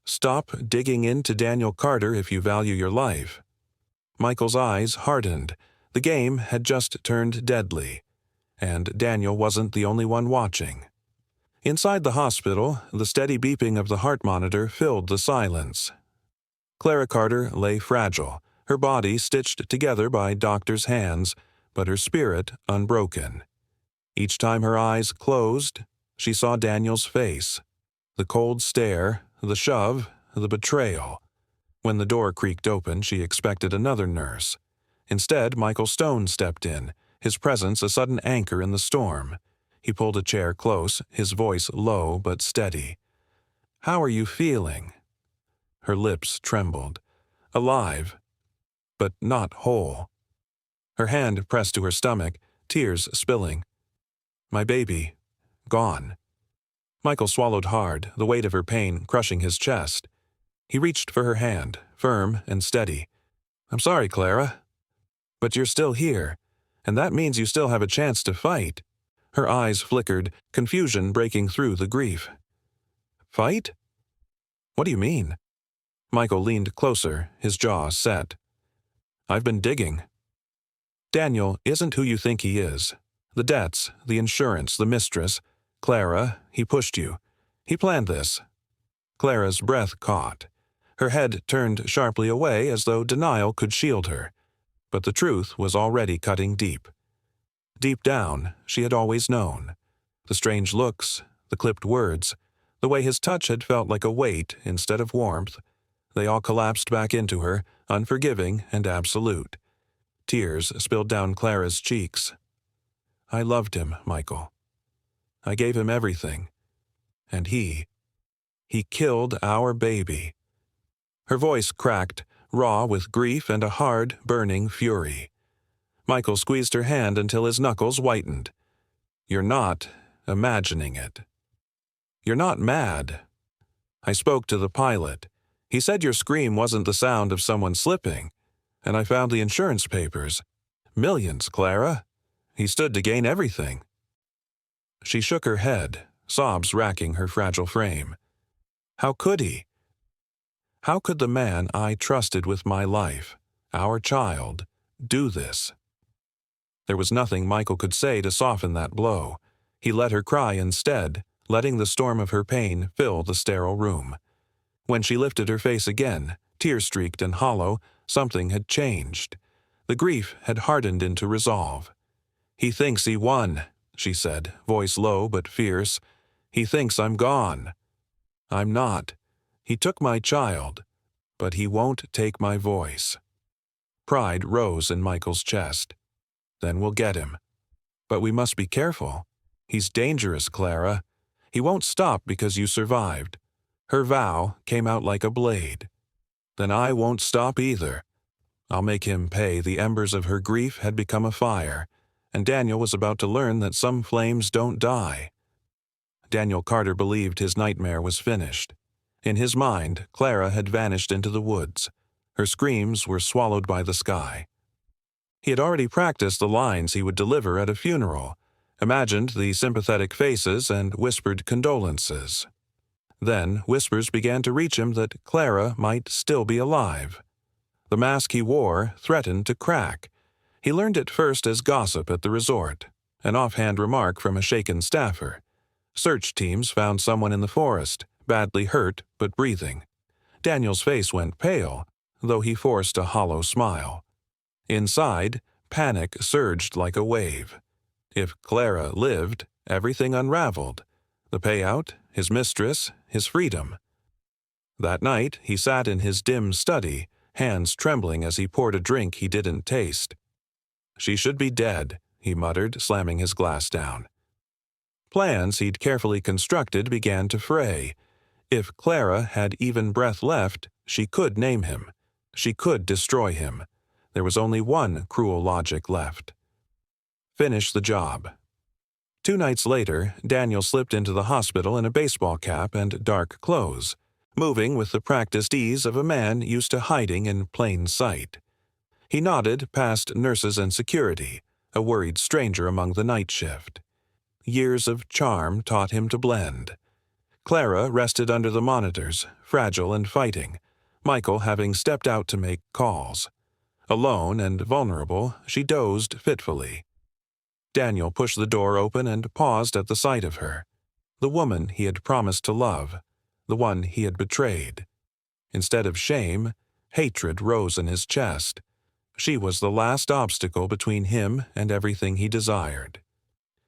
"Stop digging into Daniel Carter if you value your life." Michael's eyes hardened. The game had just turned deadly. And Daniel wasn't the only one watching. Inside the hospital, the steady beeping of the heart monitor filled the silence. Clara Carter lay fragile, her body stitched together by doctors' hands, but her spirit unbroken. Each time her eyes closed, she saw Daniel's face. The cold stare, the shove, the betrayal. When the door creaked open, she expected another nurse. Instead, Michael Stone stepped in, his presence a sudden anchor in the storm. He pulled a chair close, his voice low but steady. "How are you feeling?" Her lips trembled. Alive, but not whole. Her hand pressed to her stomach, tears spilling. "My baby, gone." Michael swallowed hard, the weight of her pain crushing his chest. He reached for her hand, firm and steady. "I'm sorry, Clara. But you're still here, and that means you still have a chance to fight." Her eyes flickered, confusion breaking through the grief. "Fight? What do you mean?" Michael leaned closer, his jaw set. "I've been digging. Daniel isn't who you think he is. The debts, the insurance, the mistress. Clara, he pushed you. He planned this." Clara's breath caught. Her head turned sharply away as though denial could shield her. But the truth was already cutting deep. Deep down, she had always known. The strange looks, the clipped words, the way his touch had felt like a weight instead of warmth, they all collapsed back into her, unforgiving and absolute. Tears spilled down Clara's cheeks. "I loved him, Michael. I gave him everything. And he killed our baby." Her voice cracked, raw with grief and a hard, burning fury. Michael squeezed her hand until his knuckles whitened. "You're not imagining it. You're not mad. I spoke to the pilot. He said your scream wasn't the sound of someone slipping. And I found the insurance papers. Millions, Clara. He stood to gain everything." She shook her head, sobs racking her fragile frame. "How could he? How could the man I trusted with my life, our child, do this?" There was nothing Michael could say to soften that blow. He let her cry instead, letting the storm of her pain fill the sterile room. When she lifted her face again, tear-streaked and hollow, something had changed. The grief had hardened into resolve. "He thinks he won," she said, voice low but fierce. "He thinks I'm gone. I'm not. He took my child, but he won't take my voice." Pride rose in Michael's chest. "Then we'll get him. But we must be careful. He's dangerous, Clara. He won't stop because you survived." Her vow came out like a blade. "Then I won't stop either. I'll make him pay." The embers of her grief had become a fire, and Daniel was about to learn that some flames don't die. Daniel Carter believed his nightmare was finished. In his mind, Clara had vanished into the woods. Her screams were swallowed by the sky. He had already practiced the lines he would deliver at a funeral, imagined the sympathetic faces, and whispered condolences. Then whispers began to reach him that Clara might still be alive. The mask he wore threatened to crack. He learned it first as gossip at the resort, an offhand remark from a shaken staffer. Search teams found someone in the forest, badly hurt but breathing. Daniel's face went pale, though he forced a hollow smile. Inside, panic surged like a wave. If Clara lived, everything unraveled. The payout, his mistress, his freedom. That night, he sat in his dim study, hands trembling as he poured a drink he didn't taste. "She should be dead," he muttered, slamming his glass down. Plans he'd carefully constructed began to fray. If Clara had even breath left, she could name him. She could destroy him. There was only one cruel logic left. Finish the job. 2 nights later, Daniel slipped into the hospital in a baseball cap and dark clothes, moving with the practiced ease of a man used to hiding in plain sight. He nodded past nurses and security, a worried stranger among the night shift. Years of charm taught him to blend. Clara rested under the monitors, fragile and fighting, Michael having stepped out to make calls. Alone and vulnerable, she dozed fitfully. Daniel pushed the door open and paused at the sight of her. The woman he had promised to love, the one he had betrayed. Instead of shame, hatred rose in his chest. She was the last obstacle between him and everything he desired.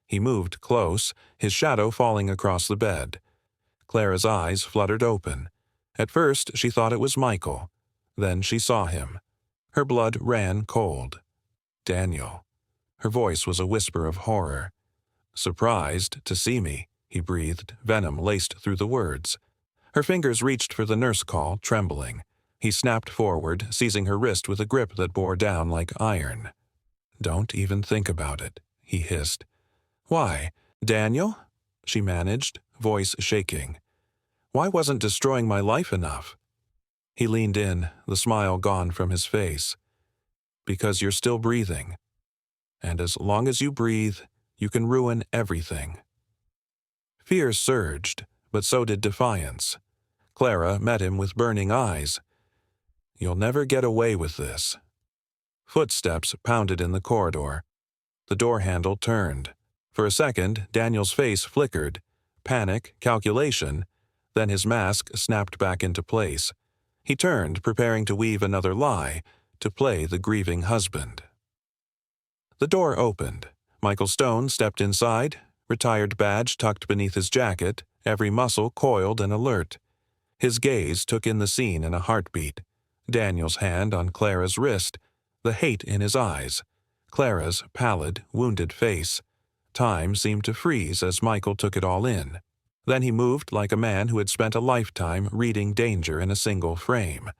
He moved close, his shadow falling across the bed. Clara's eyes fluttered open. At first she thought it was Michael. Then she saw him. Her blood ran cold. Daniel. Her voice was a whisper of horror. "Surprised to see me," he breathed, venom laced through the words. Her fingers reached for the nurse call, trembling. He snapped forward, seizing her wrist with a grip that bore down like iron. "Don't even think about it," he hissed. "Why, Daniel?" she managed, voice shaking. "Why wasn't destroying my life enough?" He leaned in, the smile gone from his face. "Because you're still breathing. And as long as you breathe, you can ruin everything." Fear surged, but so did defiance. Clara met him with burning eyes. "You'll never get away with this." Footsteps pounded in the corridor. The door handle turned. For a second, Daniel's face flickered. Panic, calculation. Then his mask snapped back into place. He turned, preparing to weave another lie, to play the grieving husband. The door opened. Michael Stone stepped inside, retired badge tucked beneath his jacket, every muscle coiled and alert. His gaze took in the scene in a heartbeat. Daniel's hand on Clara's wrist, the hate in his eyes. Clara's pallid, wounded face. Time seemed to freeze as Michael took it all in. Then he moved like a man who had spent a lifetime reading danger in a single frame,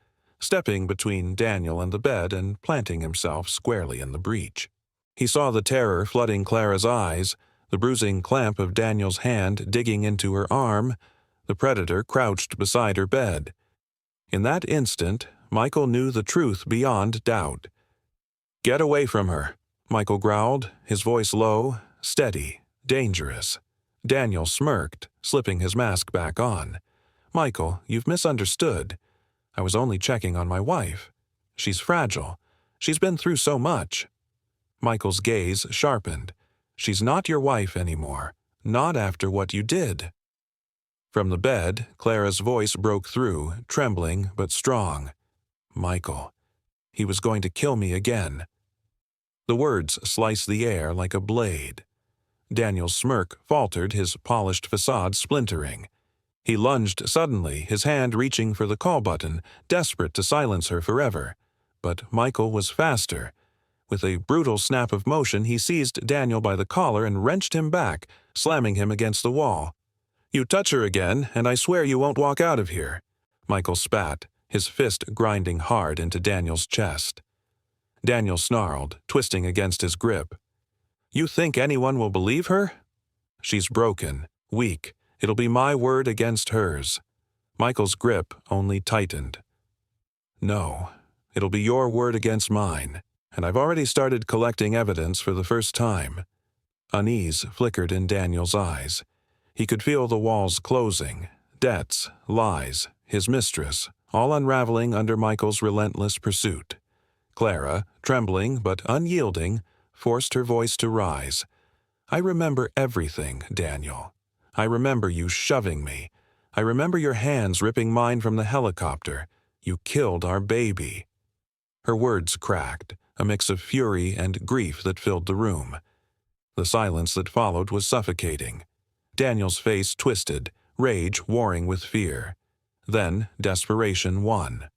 stepping between Daniel and the bed and planting himself squarely in the breach. He saw the terror flooding Clara's eyes, the bruising clamp of Daniel's hand digging into her arm, the predator crouched beside her bed. In that instant, Michael knew the truth beyond doubt. "Get away from her," Michael growled, his voice low, steady, dangerous. Daniel smirked, slipping his mask back on. "Michael, you've misunderstood. I was only checking on my wife. She's fragile. She's been through so much." Michael's gaze sharpened. "She's not your wife anymore. Not after what you did." From the bed, Clara's voice broke through, trembling but strong. "Michael. He was going to kill me again." The words sliced the air like a blade. Daniel's smirk faltered, his polished facade splintering. He lunged suddenly, his hand reaching for the call button, desperate to silence her forever. But Michael was faster. With a brutal snap of motion, he seized Daniel by the collar and wrenched him back, slamming him against the wall. "You touch her again, and I swear you won't walk out of here." Michael spat, his fist grinding hard into Daniel's chest. Daniel snarled, twisting against his grip. "You think anyone will believe her? She's broken, weak. It'll be my word against hers." Michael's grip only tightened. "No, it'll be your word against mine. and I've already started collecting evidence for the first time." Unease flickered in Daniel's eyes. He could feel the walls closing, debts, lies, his mistress, all unraveling under Michael's relentless pursuit. Clara, trembling but unyielding, forced her voice to rise. "I remember everything, Daniel. I remember you shoving me. I remember your hands ripping mine from the helicopter. You killed our baby." Her words cracked, a mix of fury and grief that filled the room. The silence that followed was suffocating. Daniel's face twisted, rage warring with fear. Then desperation won.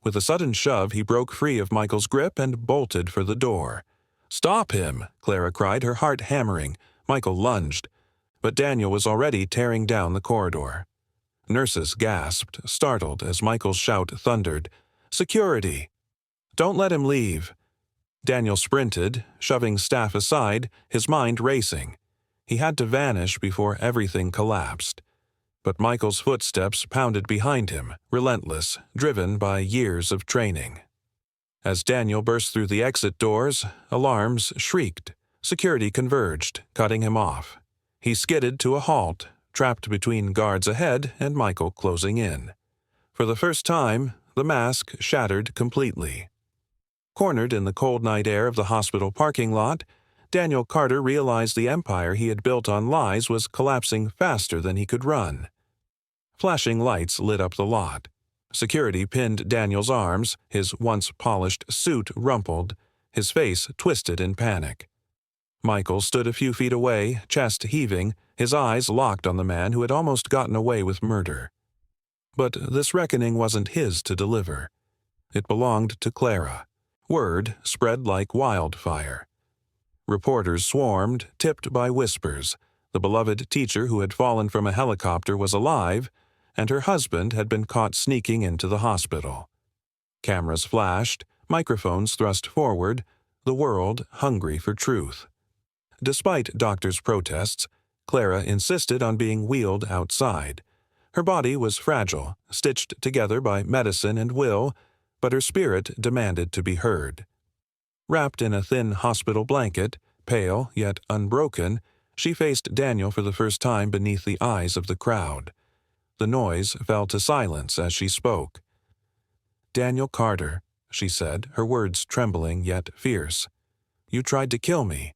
With a sudden shove, he broke free of Michael's grip and bolted for the door. "Stop him!" Clara cried, her heart hammering. Michael lunged, but Daniel was already tearing down the corridor. Nurses gasped, startled, as Michael's shout thundered, "Security! Don't let him leave!" Daniel sprinted, shoving staff aside, his mind racing. He had to vanish before everything collapsed. But Michael's footsteps pounded behind him, relentless, driven by years of training. As Daniel burst through the exit doors, alarms shrieked. Security converged, cutting him off. He skidded to a halt, trapped between guards ahead and Michael closing in. For the first time, the mask shattered completely. Cornered in the cold night air of the hospital parking lot, Daniel Carter realized the empire he had built on lies was collapsing faster than he could run. Flashing lights lit up the lot. Security pinned Daniel's arms, his once polished suit rumpled, his face twisted in panic. Michael stood a few feet away, chest heaving, his eyes locked on the man who had almost gotten away with murder. But this reckoning wasn't his to deliver. It belonged to Clara. Word spread like wildfire. Reporters swarmed, tipped by whispers. The beloved teacher who had fallen from a helicopter was alive, and her husband had been caught sneaking into the hospital. Cameras flashed, microphones thrust forward, the world hungry for truth. Despite doctors' protests, Clara insisted on being wheeled outside. Her body was fragile, stitched together by medicine and will, but her spirit demanded to be heard. Wrapped in a thin hospital blanket, pale yet unbroken, she faced Daniel for the first time beneath the eyes of the crowd. The noise fell to silence as she spoke. "Daniel Carter," she said, her words trembling yet fierce. "You tried to kill me.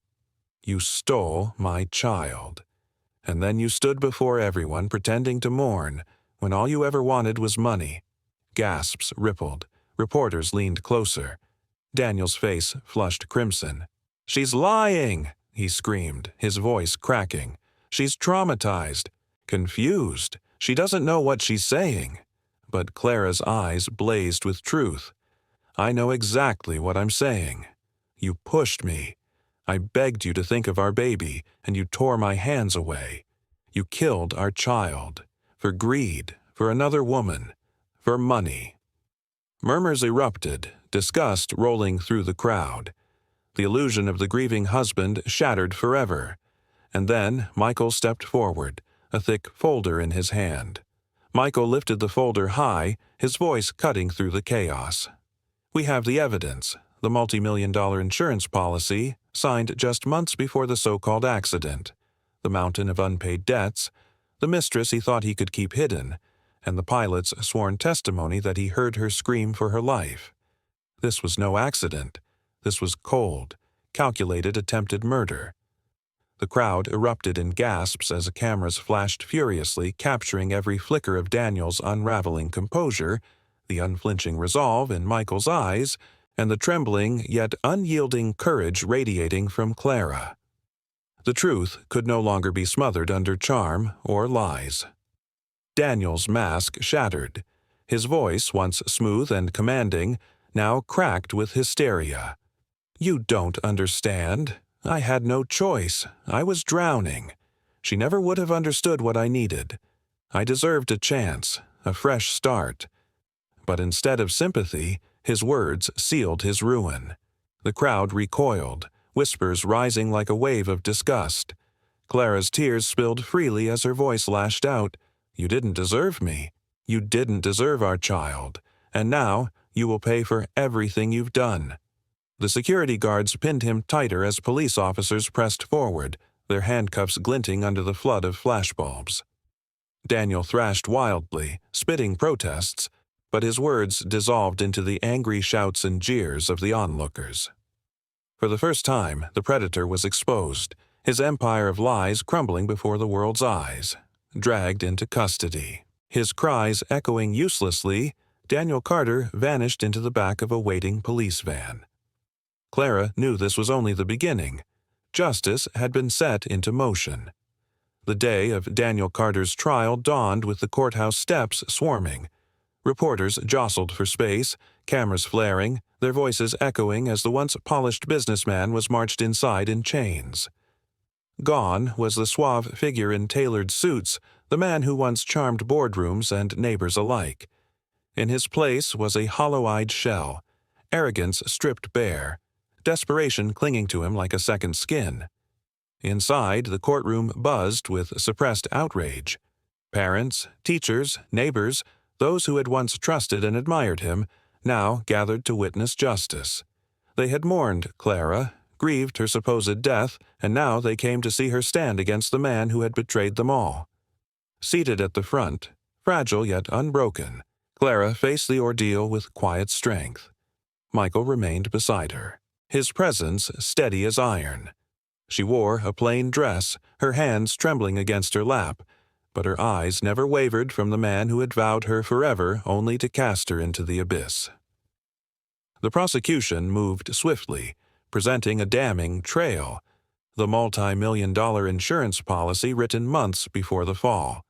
You stole my child. And then you stood before everyone pretending to mourn, when all you ever wanted was money." Gasps rippled. Reporters leaned closer. Daniel's face flushed crimson. "She's lying!" he screamed, his voice cracking. "She's traumatized, confused. She doesn't know what she's saying." But Clara's eyes blazed with truth. "I know exactly what I'm saying. You pushed me. I begged you to think of our baby, and you tore my hands away. You killed our child. For greed, for another woman, for money." Murmurs erupted, disgust rolling through the crowd. The illusion of the grieving husband shattered forever. And then Michael stepped forward, a thick folder in his hand. Michael lifted the folder high, his voice cutting through the chaos. "We have the evidence, the multi-million-dollar insurance policy, signed just months before the so-called accident, the mountain of unpaid debts, the mistress he thought he could keep hidden, and the pilot's sworn testimony that he heard her scream for her life. This was no accident. This was cold, calculated attempted murder." The crowd erupted in gasps as cameras flashed furiously, capturing every flicker of Daniel's unraveling composure, the unflinching resolve in Michael's eyes, and the trembling yet unyielding courage radiating from Clara. The truth could no longer be smothered under charm or lies. Daniel's mask shattered. His voice, once smooth and commanding, now cracked with hysteria. "You don't understand. I had no choice. I was drowning. She never would have understood what I needed. I deserved a chance, a fresh start." But instead of sympathy, his words sealed his ruin. The crowd recoiled, whispers rising like a wave of disgust. Clara's tears spilled freely as her voice lashed out, "You didn't deserve me. You didn't deserve our child. And now you will pay for everything you've done." The security guards pinned him tighter as police officers pressed forward, their handcuffs glinting under the flood of flashbulbs. Daniel thrashed wildly, spitting protests, but his words dissolved into the angry shouts and jeers of the onlookers. For the first time, the predator was exposed, his empire of lies crumbling before the world's eyes. Dragged into custody, his cries echoing uselessly, Daniel Carter vanished into the back of a waiting police van. Clara knew this was only the beginning. Justice had been set into motion. The day of Daniel Carter's trial dawned with the courthouse steps swarming. Reporters jostled for space, cameras flaring, their voices echoing as the once polished businessman was marched inside in chains. Gone was the suave figure in tailored suits, the man who once charmed boardrooms and neighbors alike. In his place was a hollow-eyed shell, arrogance stripped bare, desperation clinging to him like a second skin. Inside, the courtroom buzzed with suppressed outrage. Parents, teachers, neighbors, those who had once trusted and admired him, now gathered to witness justice. They had mourned Clara, grieved her supposed death, and now they came to see her stand against the man who had betrayed them all. Seated at the front, fragile yet unbroken, Clara faced the ordeal with quiet strength. Michael remained beside her, his presence steady as iron. She wore a plain dress, her hands trembling against her lap, but her eyes never wavered from the man who had vowed her forever only to cast her into the abyss. The prosecution moved swiftly, presenting a damning trail, the multi-million-dollar insurance policy written months before the fall,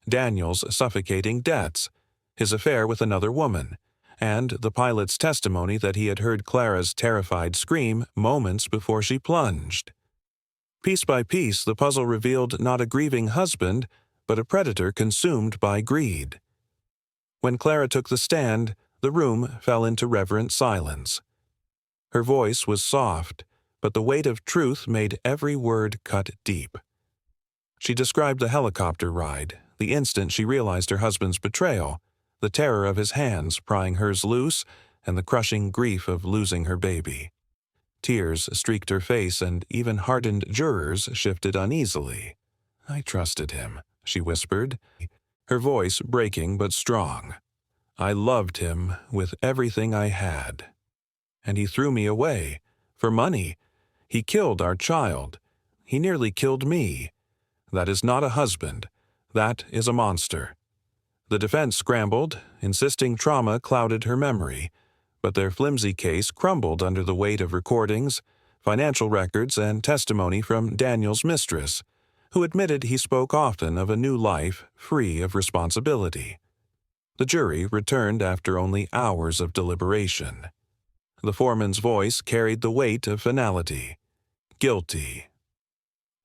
Daniel's suffocating debts, his affair with another woman, and the pilot's testimony that he had heard Clara's terrified scream moments before she plunged. Piece by piece, the puzzle revealed not a grieving husband, but a predator consumed by greed. When Clara took the stand, the room fell into reverent silence. Her voice was soft, but the weight of truth made every word cut deep. She described the helicopter ride, the instant she realized her husband's betrayal, the terror of his hands prying hers loose, and the crushing grief of losing her baby. Tears streaked her face, and even hardened jurors shifted uneasily. "I trusted him," she whispered, her voice breaking but strong. "I loved him with everything I had. And he threw me away. For money. He killed our child. He nearly killed me. That is not a husband. That is a monster." The defense scrambled, insisting trauma clouded her memory, but their flimsy case crumbled under the weight of recordings, financial records, and testimony from Daniel's mistress, who admitted he spoke often of a new life free of responsibility. The jury returned after only hours of deliberation. The foreman's voice carried the weight of finality. Guilty.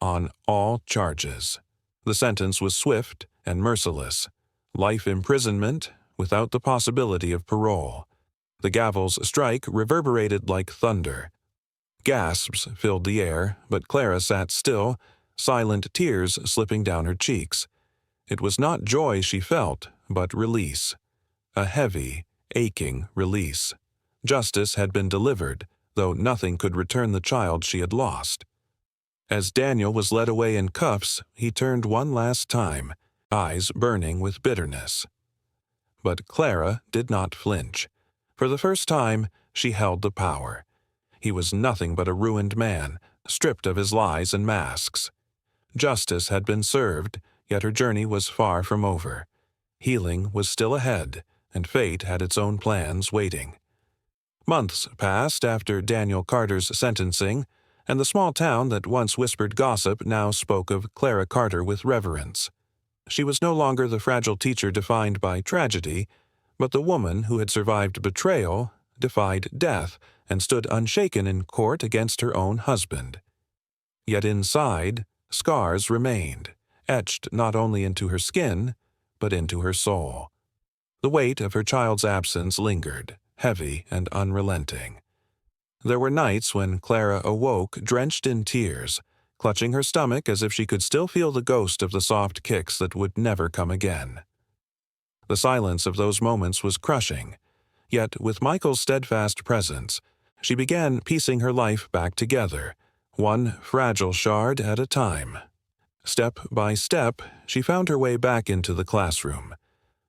On all charges. The sentence was swift and merciless. Life imprisonment without the possibility of parole. The gavel's strike reverberated like thunder. Gasps filled the air, but Clara sat still, silent tears slipping down her cheeks. It was not joy she felt, but release. A heavy, aching release. Justice had been delivered, though nothing could return the child she had lost. As Daniel was led away in cuffs, he turned one last time, eyes burning with bitterness. But Clara did not flinch. For the first time, she held the power. He was nothing but a ruined man, stripped of his lies and masks. Justice had been served, yet her journey was far from over. Healing was still ahead, and fate had its own plans waiting. Months passed after Daniel Carter's sentencing, and the small town that once whispered gossip now spoke of Clara Carter with reverence. She was no longer the fragile teacher defined by tragedy, but the woman who had survived betrayal, defied death, and stood unshaken in court against her own husband. Yet inside, scars remained, etched not only into her skin, but into her soul. The weight of her child's absence lingered, heavy and unrelenting. There were nights when Clara awoke drenched in tears, clutching her stomach as if she could still feel the ghost of the soft kicks that would never come again. The silence of those moments was crushing, yet with Michael's steadfast presence, She began piecing her life back together, one fragile shard at a time. Step by step, she found her way back into the classroom.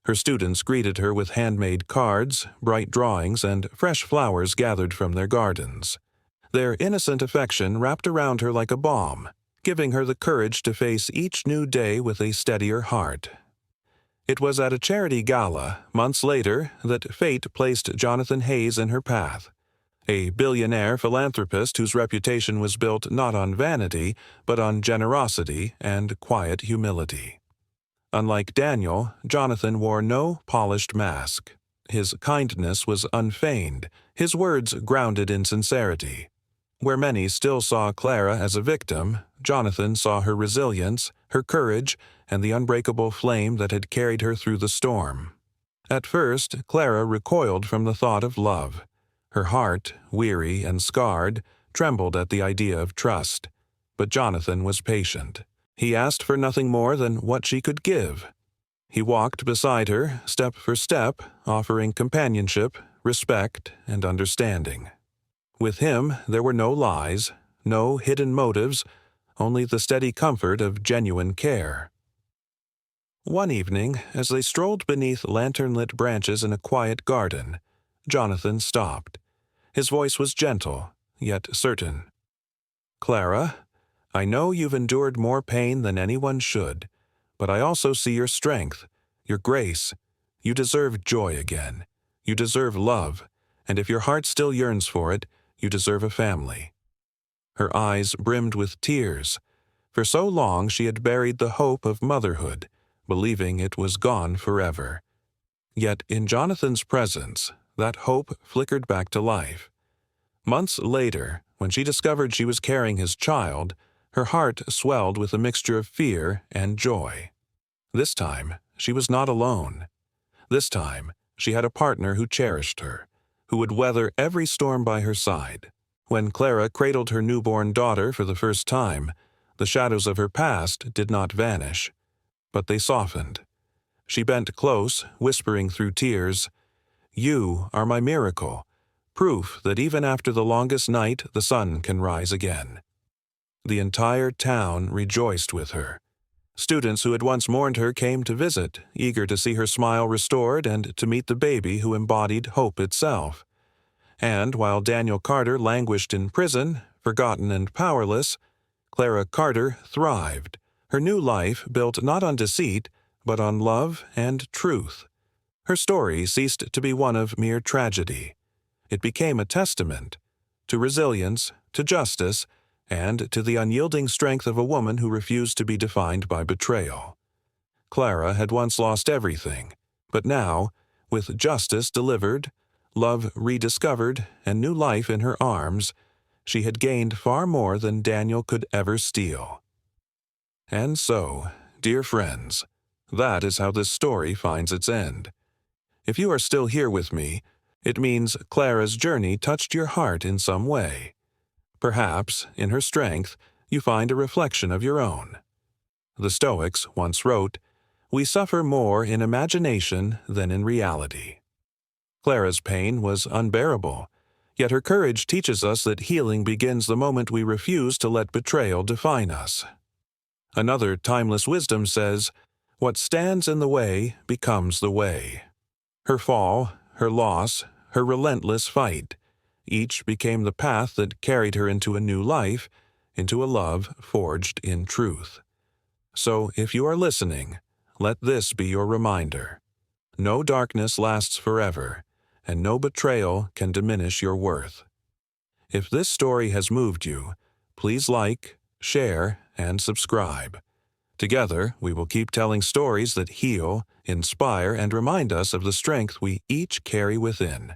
Her students greeted her with handmade cards, bright drawings, and fresh flowers gathered from their gardens. Their innocent affection wrapped around her like a balm, giving her the courage to face each new day with a steadier heart. It was at a charity gala, months later, that fate placed Jonathan Hayes in her path, a billionaire philanthropist whose reputation was built not on vanity, but on generosity and quiet humility. Unlike Daniel, Jonathan wore no polished mask. His kindness was unfeigned, his words grounded in sincerity. Where many still saw Clara as a victim, Jonathan saw her resilience, her courage, and the unbreakable flame that had carried her through the storm. At first, Clara recoiled from the thought of love. Her heart, weary and scarred, trembled at the idea of trust. But Jonathan was patient. He asked for nothing more than what she could give. He walked beside her, step for step, offering companionship, respect, and understanding. With him, there were no lies, no hidden motives, only the steady comfort of genuine care. One evening, as they strolled beneath lantern-lit branches in a quiet garden, Jonathan stopped. His voice was gentle, yet certain. "Clara, I know you've endured more pain than anyone should, but I also see your strength, your grace. You deserve joy again. You deserve love, and if your heart still yearns for it, you deserve a family." Her eyes brimmed with tears. For so long she had buried the hope of motherhood, believing it was gone forever. Yet in Jonathan's presence, that hope flickered back to life. Months later, when she discovered she was carrying his child, her heart swelled with a mixture of fear and joy. This time, she was not alone. This time, she had a partner who cherished her, who would weather every storm by her side. When Clara cradled her newborn daughter for the first time, the shadows of her past did not vanish, but they softened. She bent close, whispering through tears, "You are my miracle, proof that even after the longest night the sun can rise again." The entire town rejoiced with her. Students who had once mourned her came to visit, eager to see her smile restored and to meet the baby who embodied hope itself. And while Daniel Carter languished in prison, forgotten and powerless, Clara Carter thrived, her new life built not on deceit, but on love and truth. Her story ceased to be one of mere tragedy. It became a testament to resilience, to justice, and to the unyielding strength of a woman who refused to be defined by betrayal. Clara had once lost everything, but now, with justice delivered, love rediscovered, and new life in her arms, she had gained far more than Daniel could ever steal. And so, dear friends, that is how this story finds its end. If you are still here with me, it means Clara's journey touched your heart in some way. Perhaps, in her strength, you find a reflection of your own. The Stoics once wrote, "We suffer more in imagination than in reality." Clara's pain was unbearable, yet her courage teaches us that healing begins the moment we refuse to let betrayal define us. Another timeless wisdom says, "What stands in the way becomes the way." Her fall, her loss, her relentless fight, each became the path that carried her into a new life, into a love forged in truth. So, if you are listening, let this be your reminder. No darkness lasts forever, and no betrayal can diminish your worth. If this story has moved you, please like, share, and subscribe. Together, we will keep telling stories that heal, inspire, and remind us of the strength we each carry within.